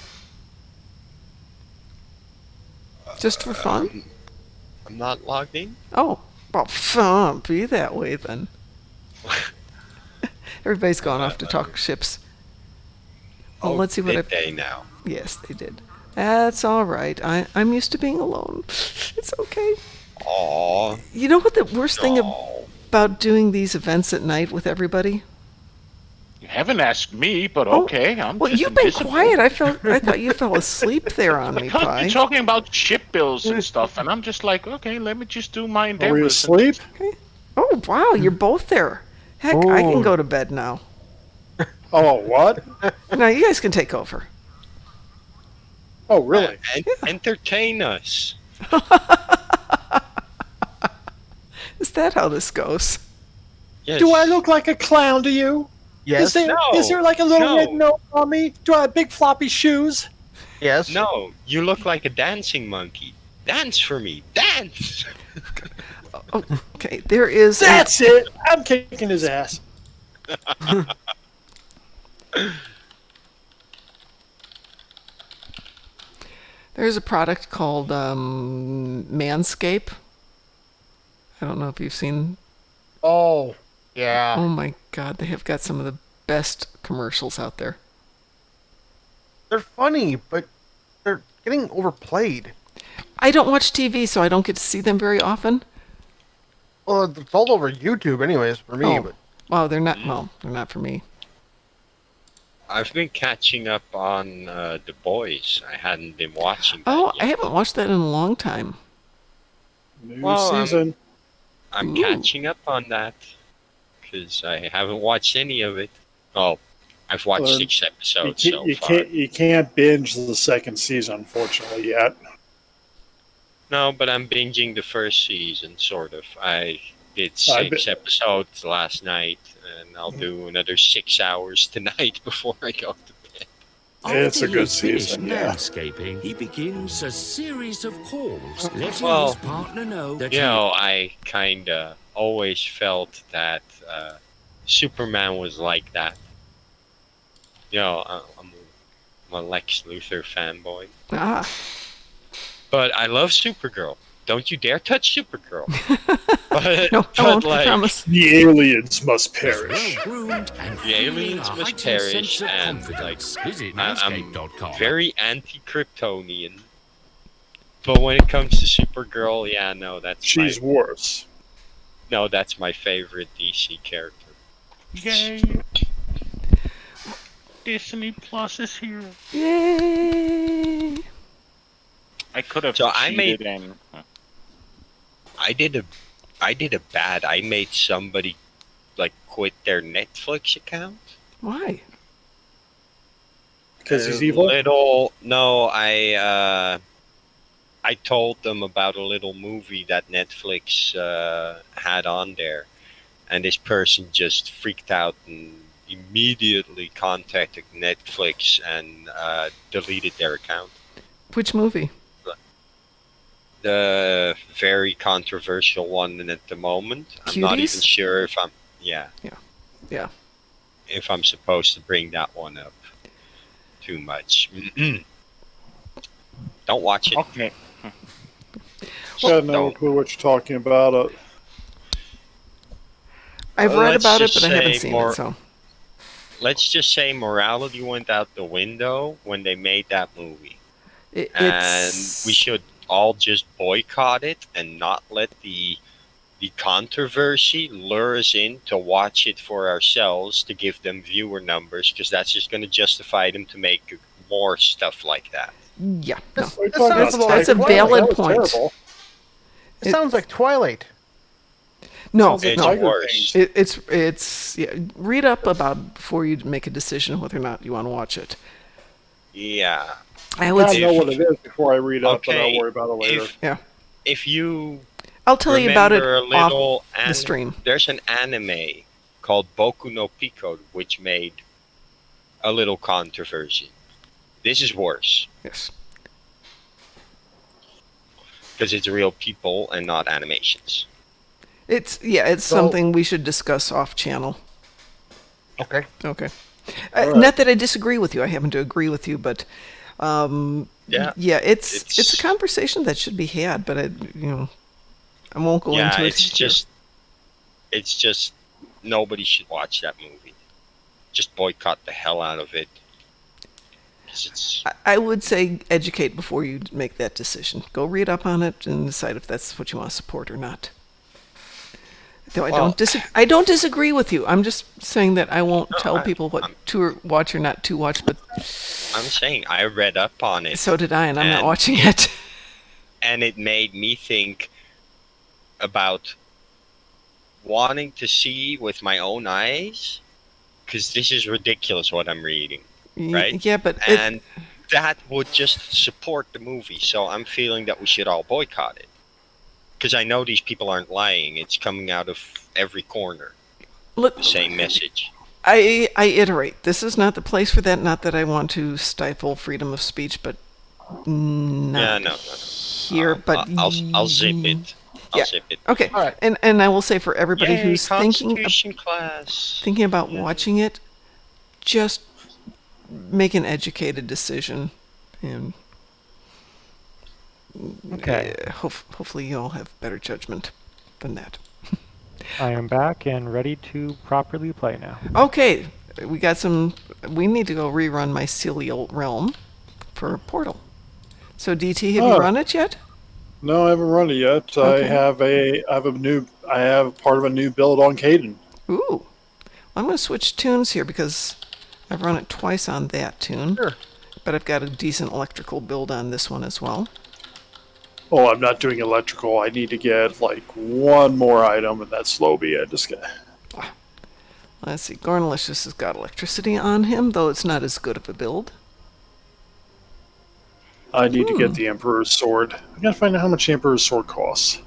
Just for fun? I'm not logged in. Oh, well, fun. Be that way then. Everybody's gone off to talk ships. Well, let's see what did they now? Yes, they did. That's all right. I'm used to being alone. It's okay. Aw. You know what the worst thing about doing these events at night with everybody? You haven't asked me, but okay. Well, you've been quiet. I thought you fell asleep there on me, Because Pi. you're talking about ship bills and stuff, and I'm just like, okay, let me just do my Are endeavors. we asleep? Okay. Oh, wow, you're both there. Heck, I can go to bed now. Oh, what? Now you guys can take over. Oh, really? Entertain us. Is that how this goes? Yes. Do I look like a clown to you? Yes. Is there like a little No. red nose on me? Do I have big floppy shoes? Yes. No, you look like a dancing monkey. Dance for me. Dance! Okay, there is... That's it! I'm kicking his ass. There's a product called Manscape. I don't know if you've seen... Oh, yeah. Oh my god, they have got some of the best commercials out there. They're funny, but they're getting overplayed. I don't watch TV, so I don't get to see them very often. Well, it's all over YouTube anyways for me, Oh. but Wow, they're not... Well, they're not for me. I've been catching up on The Boys. I hadn't been watching that Oh, yet. I haven't watched that in a long time. New Well, season. I'm Ooh. catching up on that because I haven't watched any of it. Oh, I've watched Well, 6 episodes You, so you far. can't binge the second season, unfortunately, yet. No, but I'm binging the first season, sort of. I did I 6 episodes last night, and I'll do another 6 hours tonight before I go to bed. It's a After good he's finished season, yeah. landscaping, he begins a series of calls, letting Well, his partner know that You know, I kinda always felt that Superman was like that. You know, I'm a Lex Luthor fanboy. Ah. But I love Supergirl. Don't you dare touch Supergirl. But, No, I won't, I like, promise. The aliens must is perish. well-groomed and the feeling aliens a must heightened perish, sense of and confidence. Visit I'm manscaped.com. very anti-Kryptonian. But when it comes to Supergirl, yeah, no, She's worse. that's my favorite DC character. Yay! Disney Plus is here. Yay! I could have So I cheated made- and I did a bad. I made somebody like quit their Netflix account. Why? Because he's evil? I told them about a little movie that Netflix had on there, and this person just freaked out and immediately contacted Netflix and deleted their account. Which movie? The very controversial one at the moment. I'm not even Cuties? sure if I'm Yeah. if I'm supposed to bring that one up too much. Don't watch it. okay. Got no clue what you're talking about. I've read Let's about it, just but I haven't say seen more- it, so. Let's just say morality went out the window when they made that movie. And It's... we should all just boycott it and not let the controversy lure us in to watch it for ourselves to give them viewer numbers, because that's just going to justify them to make more stuff like that. Yeah. No. That's That's a valid point. It sounds like Twilight. No, Sounds like It's Tiger worse. King. it's yeah, read up about before you make a decision whether or not you want to watch it. Yeah. I would I say, know what it is before I read up, but I'll Okay. worry about it later. yeah. If you I'll tell you about it remember a off little the stream. there's an anime called Boku no Pico which made a little controversy. This is worse Yes. because it's real people and not animations. It's So- something we should discuss off channel. Okay. Okay. All right. Not that I disagree with you. I happen to agree with you, but Yeah. it's a conversation that should be had. But I won't go Yeah, into it. it's just nobody should watch that movie. Just boycott the hell out of it. 'Cause it's I would say educate before you make that decision. Go read up on it and decide if that's what you want to support or not. Though I don't disagree with you. I'm just saying that I won't tell people what to watch or not to watch. But I'm saying I read up on it. so did I, and I'm not And- watching it. And it made me think about wanting to see with my own eyes, because this is ridiculous what I'm reading, right? Yeah, but And that would just support the movie. So I'm feeling that we should all boycott it. Because I know these people aren't lying. It's coming out of every corner. look, The same message. I iterate. This is not the place for that. Not that I want to stifle freedom of speech, but not Yeah, no. here. But I'll zip it. I'll Yeah. zip it. Okay, All right. and I will say for everybody Yay, who's Constitution class. thinking about watching it, just make an educated decision, and Okay. hopefully you all have better judgment than that. I am back and ready to properly play now. Okay, we got some. We need to go rerun my Mycelial Realm for Portal. So DT, have you run it yet? No, I haven't run it yet. Okay. I have part of a new build on Caden. Ooh, I'm going to switch tunes here because I've run it twice on that tune. Sure. But I've got a decent electrical build on this one as well. Oh, I'm not doing electrical. I need to get like one more item, and that's Slowbee. I just got. Let's see, Gornalicious has got electricity on him, though it's not as good of a build. I need to get the Emperor's Sword. I gotta find out how much the Emperor's Sword costs.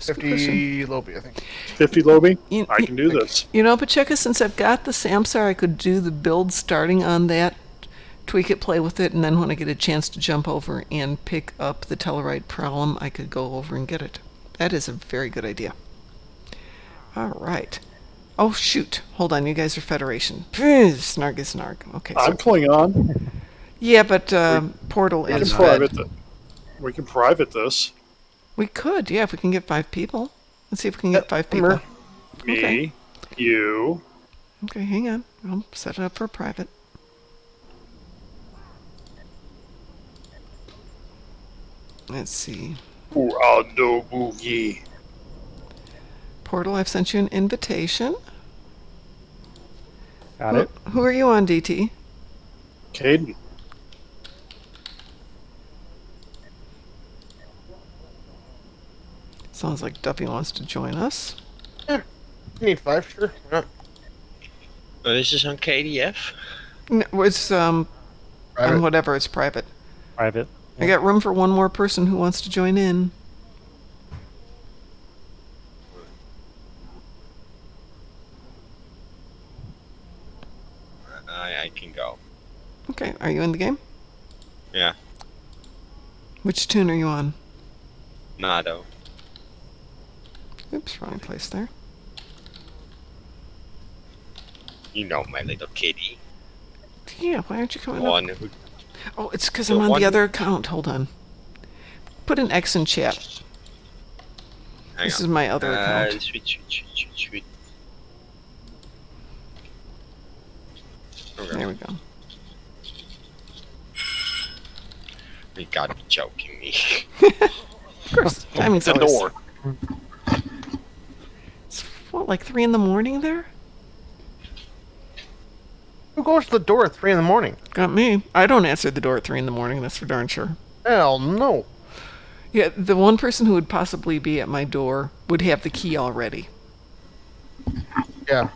50 Lobby, I think. 50 Lobby? You- I can do this. You know, Pacheco, since I've got the Samsar, I could do the build starting on that, tweak it, play with it, and then when I get a chance to jump over and pick up the Tellarite Problem, I could go over and get it. That is a very good idea. All right. Oh, shoot. Hold on. You guys are Federation. Snarg is snarg. Okay. I'm Klingon. Yeah, but Portal We can is private Fed. We can private this. We could, yeah, if we can get 5 people. Let's see if we can get 5 people. Me, Okay. you. Okay, hang on. I'll set it up for private. Let's see. Aldo Boogie. Portal, I've sent you an invitation. Got it. Who are you on, DT? Caden. Sounds like Duffy wants to join us. You need 5, sure. Yeah. Oh, this is on KDF? No, it's on Private. whatever, it's private. Private. I got room for one more person who wants to join in. I can go. Okay, are you in the game? Yeah. Which tune are you on? Nado. Oops, wrong place there. You know my little kitty. Yeah, why aren't you coming The up? one who... Oh, it's because the I'm on one- the other account. Hold on. Put an X in chat. Hang This on. is my other account. Sweet. Okay. There we go. You gotta be joking me. Of course, timing's The always... door. It's what, like 3 in the morning there? Who goes to the door at 3 in the morning? Got me. I don't answer the door at 3 in the morning, that's for darn sure. Hell no. Yeah, the one person who would possibly be at my door would have the key already. Yeah.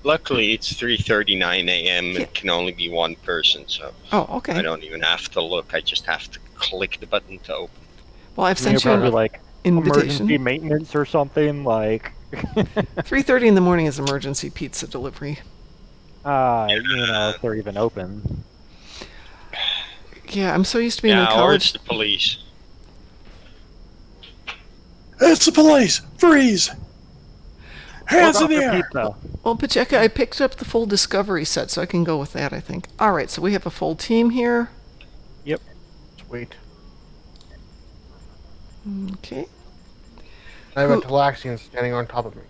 Luckily, it's 3:39 a.m. Yeah. It can only be one person, so Oh, okay. I don't even have to look. I just have to click the button to open. Well, I've You're sent you probably an like emergency invitation. maintenance or something like. 3:30 in the morning is emergency pizza delivery. If they're even open. Yeah, I'm so used to being in Yeah, or college. it's the police. It's the police! Freeze! Hands in the air! Pizza. Well, Pacheco, I picked up the full Discovery set, so I can go with that, I think. All right, so we have a full team here. Yep. Sweet. Okay. I have a Talaxian standing on top of me.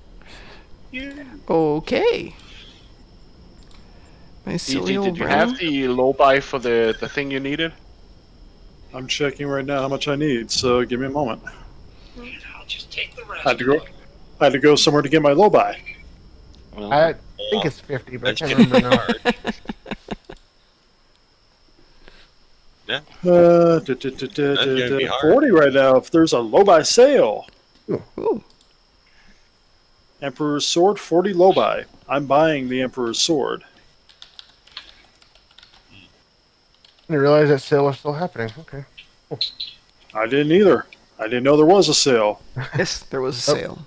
Okay. My silly DT, old did you brown. have the low buy for the thing you needed? I'm checking right now how much I need, so give me a moment. I'll just take the rest. I had to go somewhere to get my low buy. I think it's 50, but I That's can't gonna remember be now. hard. Yeah. gonna be hard. 40 right now if there's a low buy sale. Ooh. Emperor's Sword, 40 low buy. I'm buying the Emperor's Sword. I didn't realize that sale was still happening. Okay. I didn't either. I didn't know there was a sale. Yes, there was a sale.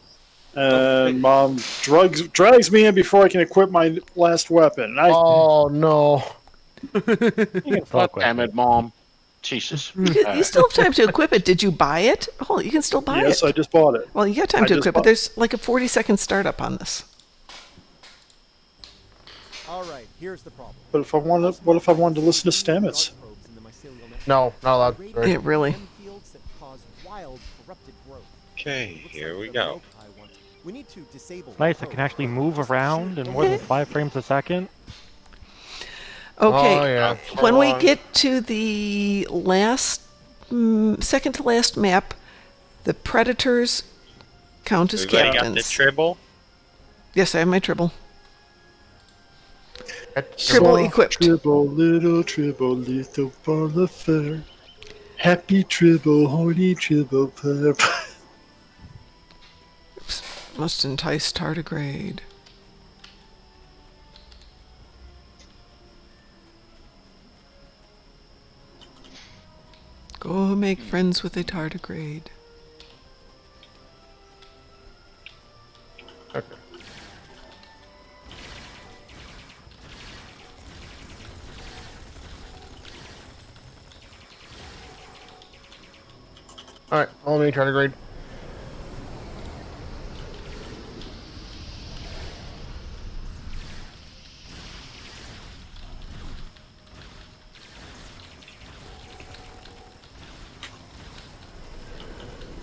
And Mom drags me in before I can equip my last weapon. Oh, no. God damn it, Mom. Jesus. You still have time to equip it. Did you buy it? Oh, you can still buy it. Yes, I just bought it. Well, you got time I to just equip it. bought- There's like a 40-second startup on this. All right, here's the problem. But if I wanted, what if I wanted to listen to Stamets? No, not allowed. Sorry. Yeah, really. Okay, here we go. We need to disable. Nice, it can actually move around in more than 5 frames a second. Okay. Oh, yeah. When we get to the last, second to last map, the Predators count as Everybody got the captains. tribble? Yes, I have my tribble. That's- Tribble Soft equipped. Tribble, little ball of fur. Happy tribble, horny tribble, purr. Must entice tardigrade. Go make friends with a tardigrade. Okay. Alright, follow me, tardigrade.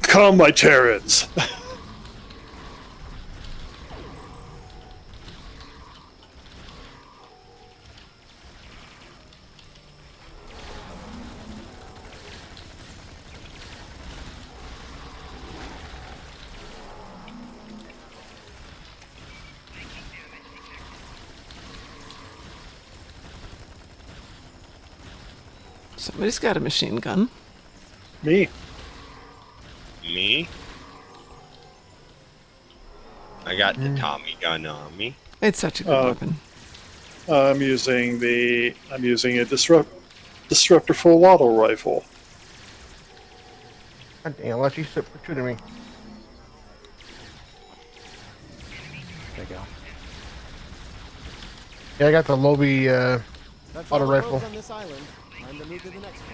Come, my Terrans! Somebody's got a machine gun. Me. Me? I got the Tommy gun on me. It's such a good weapon. I'm using a disruptor full auto rifle. God dang, I'll let you sit shooting me. There you go. Yeah, I got the Lobby, That's auto all the rifle. roads on this island. Time to move to the next one.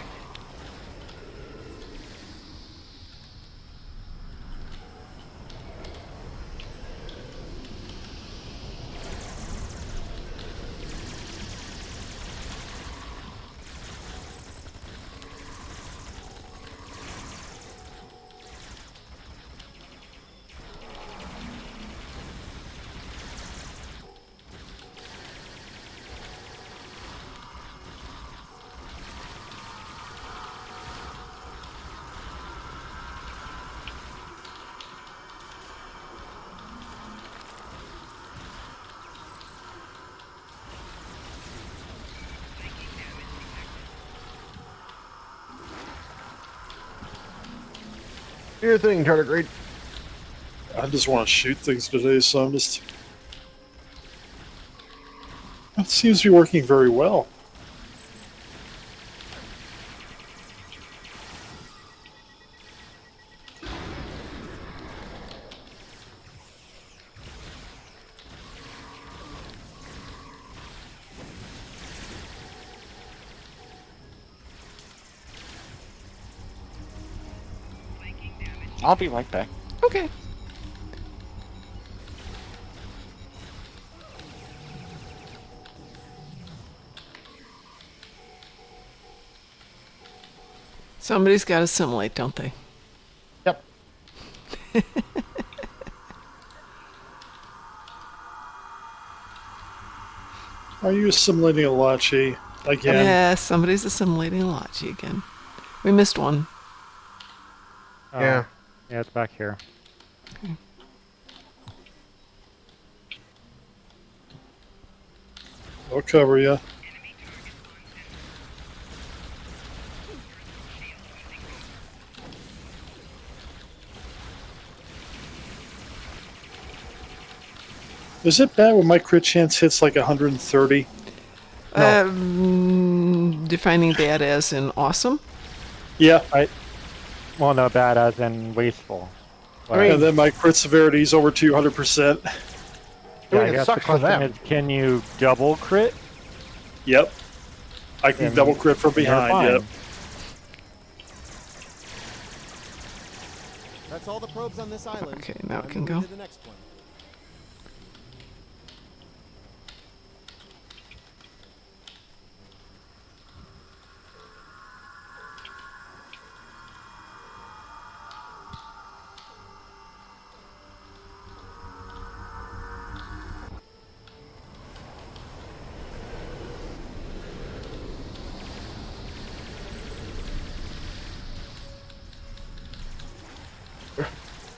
Do your thing, tardigrade. I just want to shoot things today, so I'm just That seems to be working very well. I'll be right back. Okay. Somebody's got to assimilate, don't they? Yep. Are you assimilating a Lachi again? Yeah, somebody's assimilating a Lachi again. We missed one. Oh, Yeah. Yeah, it's back here. I'll cover you. Is it bad when my crit chance hits like 130? Defining bad as in awesome? Yeah. Well, no, bad as in wasteful. And then my crit severity is over 200%. Yeah, I it guess the sucks for question them. is, can you double crit? Yep. I can Then double crit from you're behind, fine. yep. That's all the probes on this island. Okay, now it I'm can moving go. to the next one.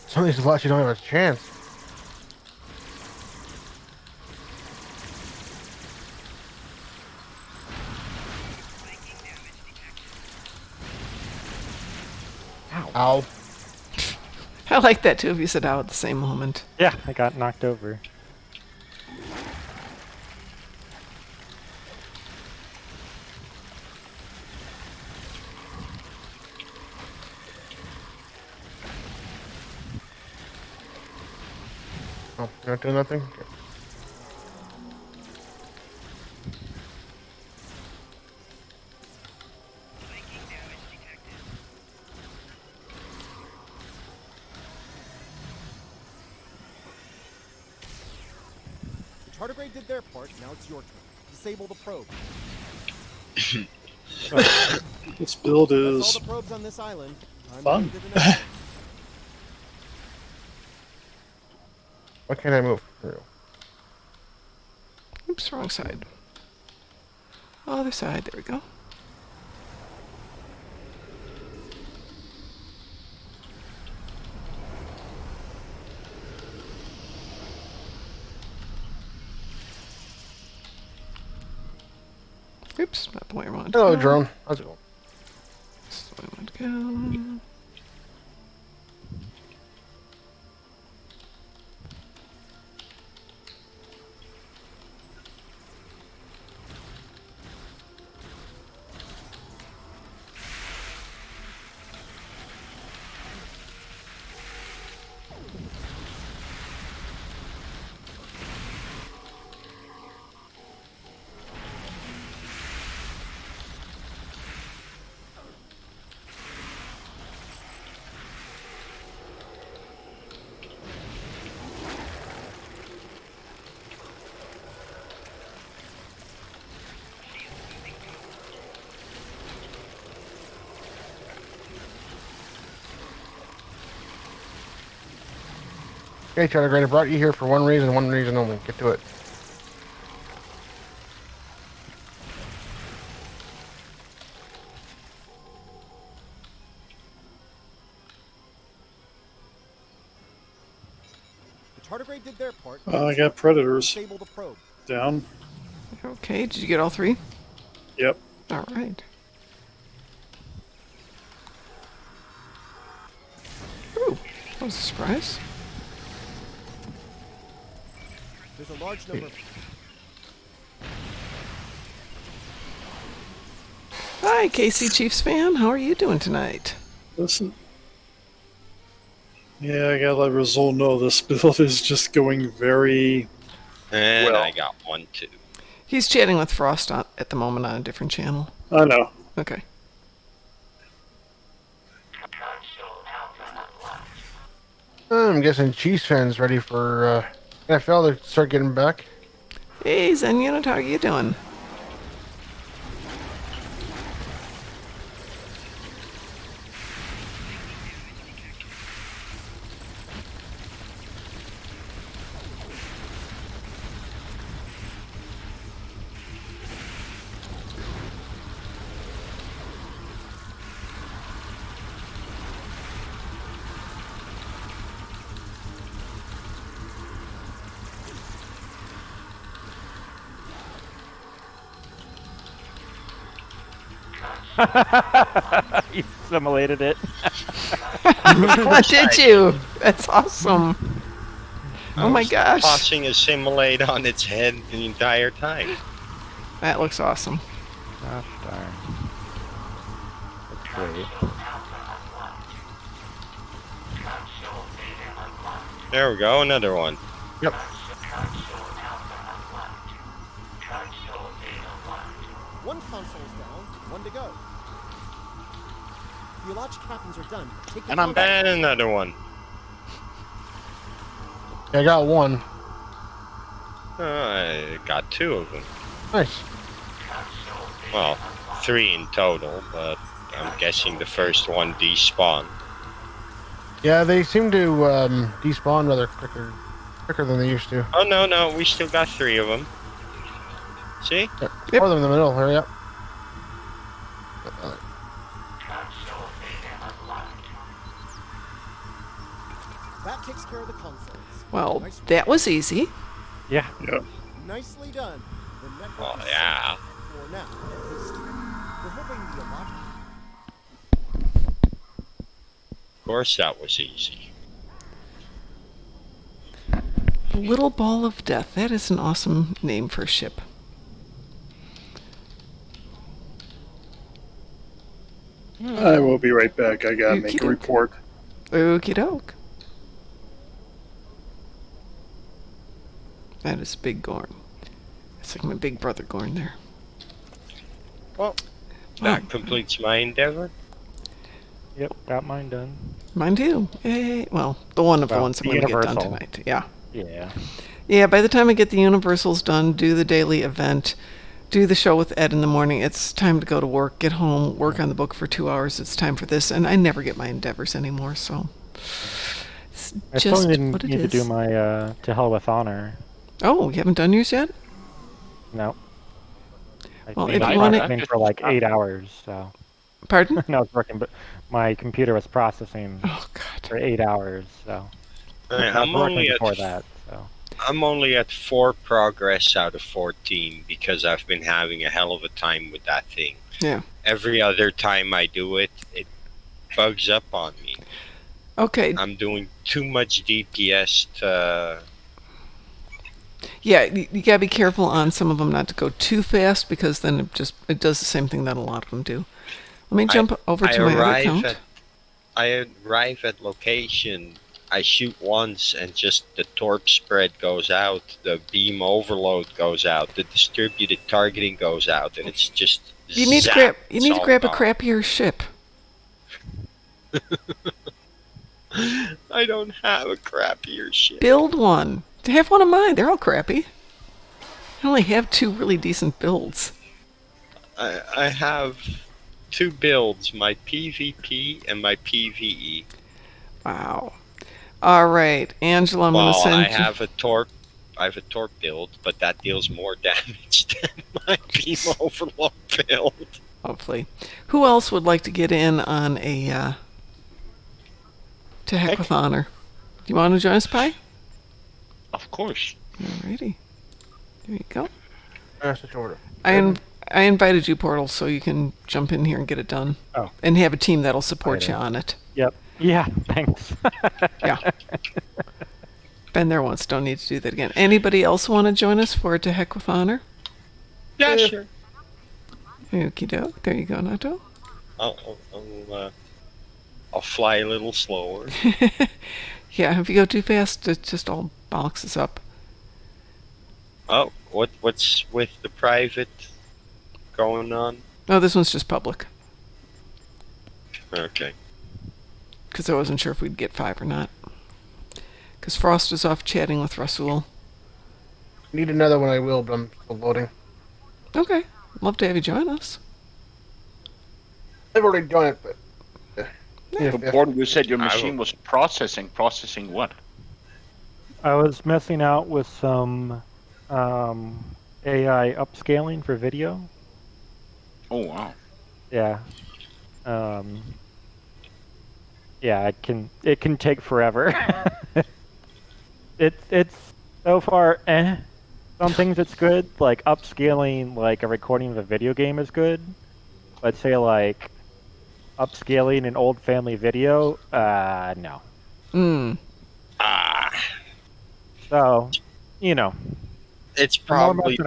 Some of these lots you don't have a chance. Ow. I like that too if you said ow at the same moment. Yeah, I got knocked over. Oh, you're not doing nothing? Okay. The tardigrade did their part, now it's your turn. Disable the probe. This build That's is all the probes on this island. I'm fun. moving to the next one. Why can't I move? There we go. Oops, wrong side. Other side, there we go. Oops, not the way I wanted to Hello, go. drone. How's it going? This is the way I wanted to go. Okay, tardigrade, I brought you here for one reason only. Get to it. The tardigrade did their part. I got predators Disable the probe. down. Okay, did you get all three? Yep. All right. Ooh, that was a surprise. There's a large number of Hi, Casey Chiefs fan. How are you doing tonight? Listen. Yeah, I gotta let Rizal know this build is just going very And well. I got one too. He's chatting with Frost at the moment on a different channel. I know. Okay. I'm guessing Chiefs fans ready for NFL to start getting back. Hey, Zen Unit, how are you doing? You simulated it. Did you? That's awesome. Oh my gosh. Tossing a simulate on its head the entire time. That looks awesome. Gosh darn. That's great. There we go, another one. Yep. One console is down, one to go. The launch captains are done. Take the And I'm back. And another one. Yeah, I got one. I got two of them. Nice. Well, three in total, but I'm guessing the first one despawned. Yeah, they seem to despawn rather quicker than they used to. Oh, no, we still got three of them. See? Yep. Four of them in the middle. Hurry up. That takes care of the consoles. Well, that was easy. Yeah. Nicely done. The network Oh, is yeah. set for now. We're hoping the launch. Of course that was easy. Little Ball of Death. That is an awesome name for a ship. I will be right back. I gotta make a Okey-doke. report. Okie doke. That is Big Gorn. It's like my big brother Gorn there. Well, that completes my endeavor. Yep, got mine done. Mine too. Yay. Well, the one of the Well, ones I'm the going to get done Universal. tonight. Yeah. Yeah. Yeah, by the time I get the Universals done, do the daily event, do the show with Ed in the morning, it's time to go to work, get home, work on the book for 2 hours. It's time for this, and I never get my endeavors anymore, so it's I just still what it need to is. do my To Hell with Honor. Oh, you haven't done yours yet? No. Well, I if was you wanna- processing for like 8 hours, so. Pardon? No, it's working, but my computer was processing for 8 hours, so. Alright, I was I'm working only before at that, so. I'm only at 4 progress out of 14 because I've been having a hell of a time with that thing. Yeah. Every other time I do it, it bugs up on me. Okay. I'm doing too much DPS to... Yeah, you gotta be careful on some of them not to go too fast because then it does the same thing that a lot of them do. Let me jump over to my other account. I arrive at location, I shoot once and just the torp spread goes out, the beam overload goes out, the distributed targeting goes out, and it's just You need to zap, grab a gone. crappier ship. I don't have a crappier shit. Build one. To have one of mine. They're all crappy. I only have 2 really decent builds. I have 2 builds, my PvP and my PvE. Wow. All right, Angela, I'm going to Well, send I you... have a torp build, but that deals more damage than my beam overload build. Hopefully. Who else would like to get in on a... To heck with honor. Do you want to join us, Pi? Of course. Alrighty. There you go. Such order. I invited you, Portal, so you can jump in here and get it done. Oh. And have a team that'll support Righto. you on it. Yep. Yeah, thanks. Yeah. Been there once, don't need to do that again. Anybody else want to join us for To Heck with Honor? Yeah, sure. Okie doke. There you go, Nato. I'll fly a little slower. Yeah, if you go too fast, it just all boxes up. Oh, what's with the private going on? Oh, this one's just public. Okay. Because I wasn't sure if we'd get 5 or not. Because Frost is off chatting with Rasul. Need another one, I will, but I'm still loading. Okay. Love to have you join us. I've already done it, but... Gordon, you said your machine was processing. Processing what? I was messing out with some AI upscaling for video. Oh wow. Yeah. Yeah, it can take forever. It's so far Some things it's good, like upscaling like a recording of a video game is good. Let's say like upscaling an old family video, no. So, you know. It's probably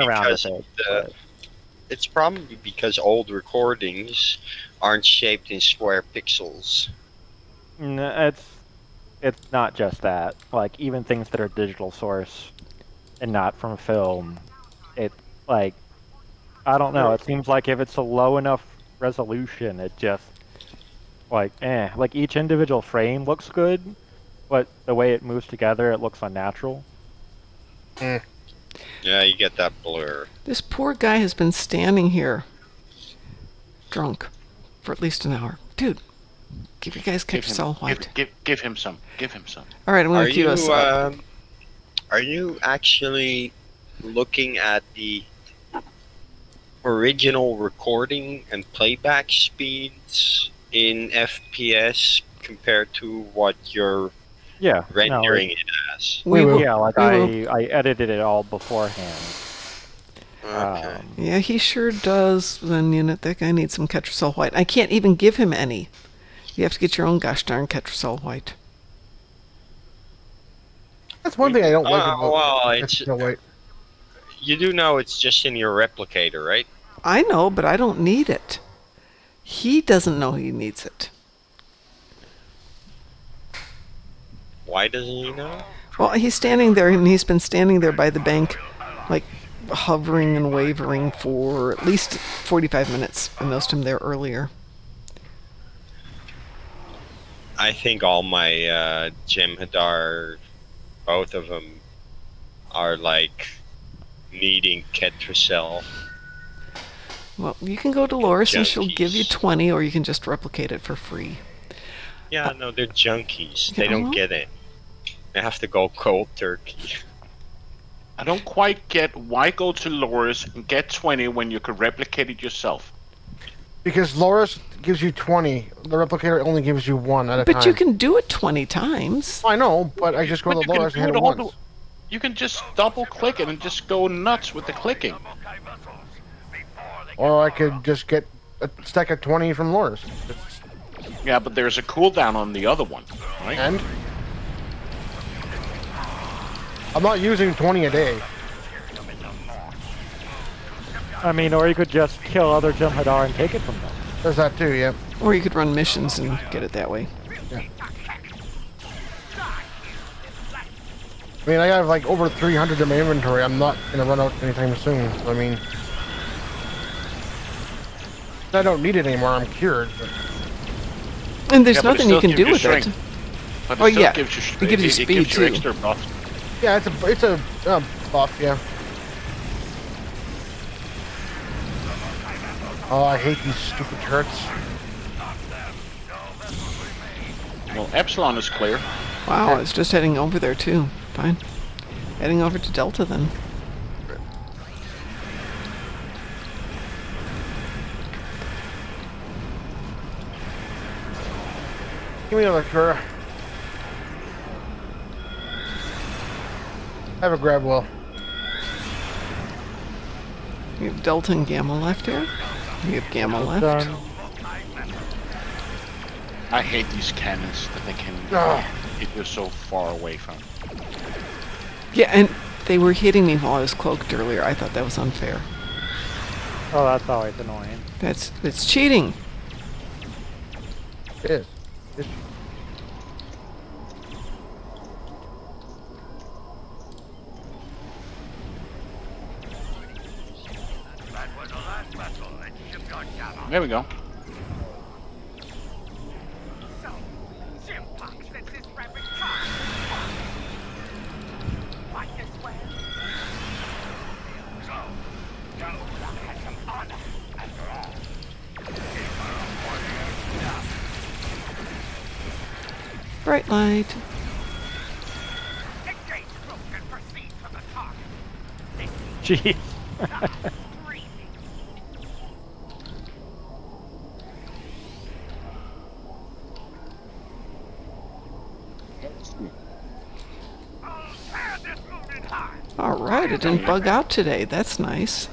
because old recordings aren't shaped in square pixels. It's not just that. Like even things that are digital source and not from film, it like I don't know. It seems like if it's a low enough resolution, it just like like each individual frame looks good, but the way it moves together, it looks unnatural. Yeah, you get that blur. This poor guy has been standing here, drunk, for at least an hour. Dude, give your guys Ketracel White. Give him some. Give him some. All right, I'm going to queue us up. Are you actually looking at the original recording and playback speeds in FPS compared to what you're rendering it as? I edited it all beforehand. Okay. Yeah, he sure does. Then unit that guy needs some Ketracel White. I can't even give him any. You have to get your own gosh darn Ketracel White. That's one thing I don't like about Ketracel White. You do know it's just in your replicator, right? I know, but I don't need it. He doesn't know he needs it. Why doesn't he know? Well, he's standing there, and he's been standing there by the bank, like hovering and wavering for at least 45 minutes. I noticed him there earlier. I think all my Jem'Hadar, both of them, are like needing Ketracel. Well, you can go to Loris and she'll give you 20, or you can just replicate it for free. Yeah, no, they're junkies. They don't get it. They have to go cold turkey. I don't quite get why go to Loris and get 20 when you could replicate it yourself. Because Loris gives you 20. The replicator only gives you 1 at a time. But you can do it 20 times. I know, but I just go to Loris and hit it once. You can just double click it and just go nuts with the clicking. Or I could just get a stack of 20 from Loris. Yeah, but there's a cooldown on the other one, right? And? I'm not using 20 a day. I mean, or you could just kill other Jem'Hadar and take it from them. There's that too, yeah. Or you could run missions and get it that way. Yeah. I mean, I have like over 300 in my inventory. I'm not going to run out anytime soon. So, I mean, I don't need it anymore. I'm cured. But... And there's nothing you can do with it. But it yeah, gives you speed gives too. You extra buff. Yeah, it's a buff, yeah. Oh, I hate these stupid turrets. Well, Epsilon is clear. Wow, I was just heading over there too. Fine. Heading over to Delta then. Give me another Kura. Have a grab well. You have Delta and Gamma left here? You have Gamma left? I hate these cannons that they can hit you so far away from. Yeah, and they were hitting me while I was cloaked earlier. I thought that was unfair. Oh, that's always annoying. It's cheating. It is. It's There we go. Bright light. Jeez. All right, it didn't bug out today. That's nice.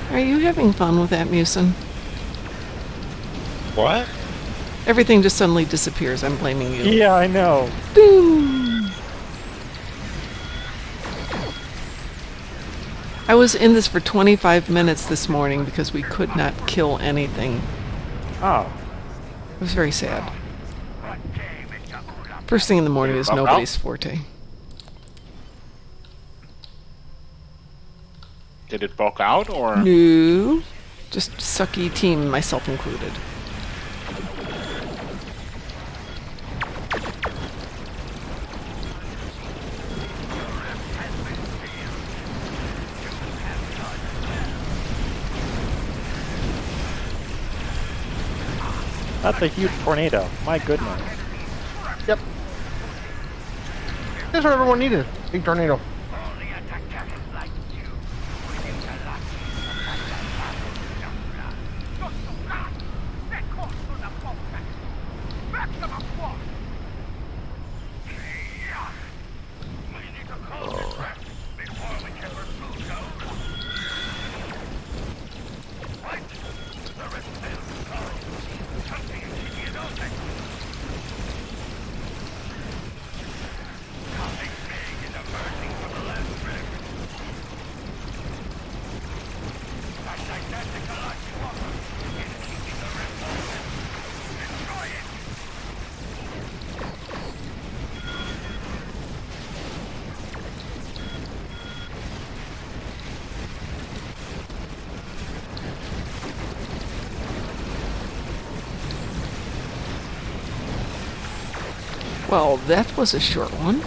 Are you having fun with that, Musin? What? Everything just suddenly disappears. I'm blaming you. Yeah, I know. Boom! I was in this for 25 minutes this morning because we could not kill anything. Oh. It was very sad. First thing in the morning is nobody's forte. Did it bulk out or? No. Just sucky team, myself included. That's a huge tornado. My goodness. Yep. That's what everyone needed. Big tornado. Well, that was a short one.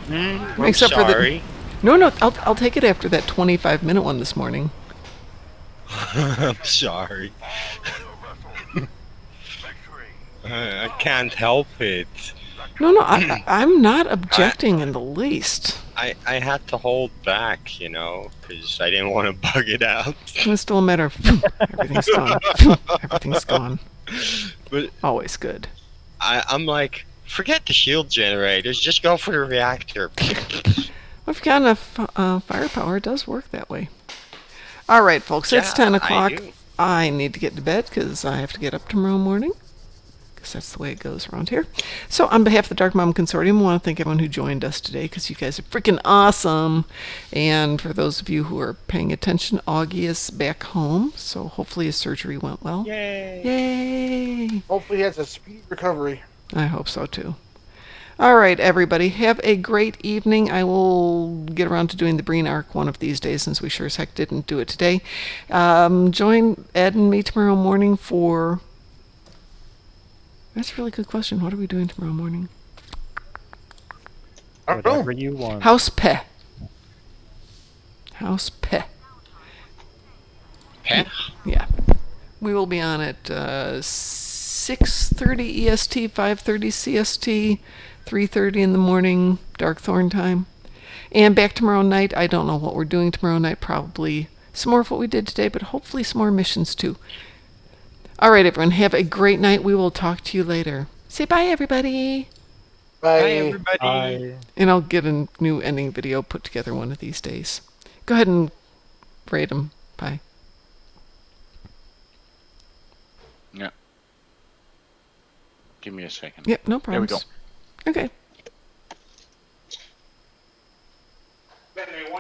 I'm Except for sorry. No, I'll take it after that 25-minute one this morning. I'm sorry. I can't help it. No, I'm not objecting in the least. I had to hold back, you know, because I didn't want to bug it out. It's still a matter of everything's gone. Everything's gone. But always good. I'm like, forget the shield generators, just go for the reactor. If you've got enough firepower, it does work that way. All right, folks, it's 10 o'clock. I need to get to bed because I have to get up tomorrow morning. Because that's the way it goes around here. So on behalf of the Darkmom Consortium, I want to thank everyone who joined us today because you guys are freaking awesome. And for those of you who are paying attention, Augie is back home. So hopefully his surgery went well. Yay! Yay! Hopefully he has a speedy recovery. I hope so too. All right, everybody, have a great evening. I will get around to doing the Breen Arc one of these days since we sure as heck didn't do it today. Join Ed and me tomorrow morning for... That's a really good question. What are we doing tomorrow morning? I don't know. Whatever you want. House Pe. House Pe. Heh? Yeah. We will be on at 6:30 EST, 5:30 CST, 3:30 in the morning, Darkthorn time. And back tomorrow night. I don't know what we're doing tomorrow night. Probably some more of what we did today, but hopefully some more missions too. All right, everyone. Have a great night. We will talk to you later. Say bye, everybody. Bye. Bye, everybody. Bye. And I'll get a new ending video put together one of these days. Go ahead and rate them. Bye. Yeah. Give me a second. Yep, no There we problems. go. Okay.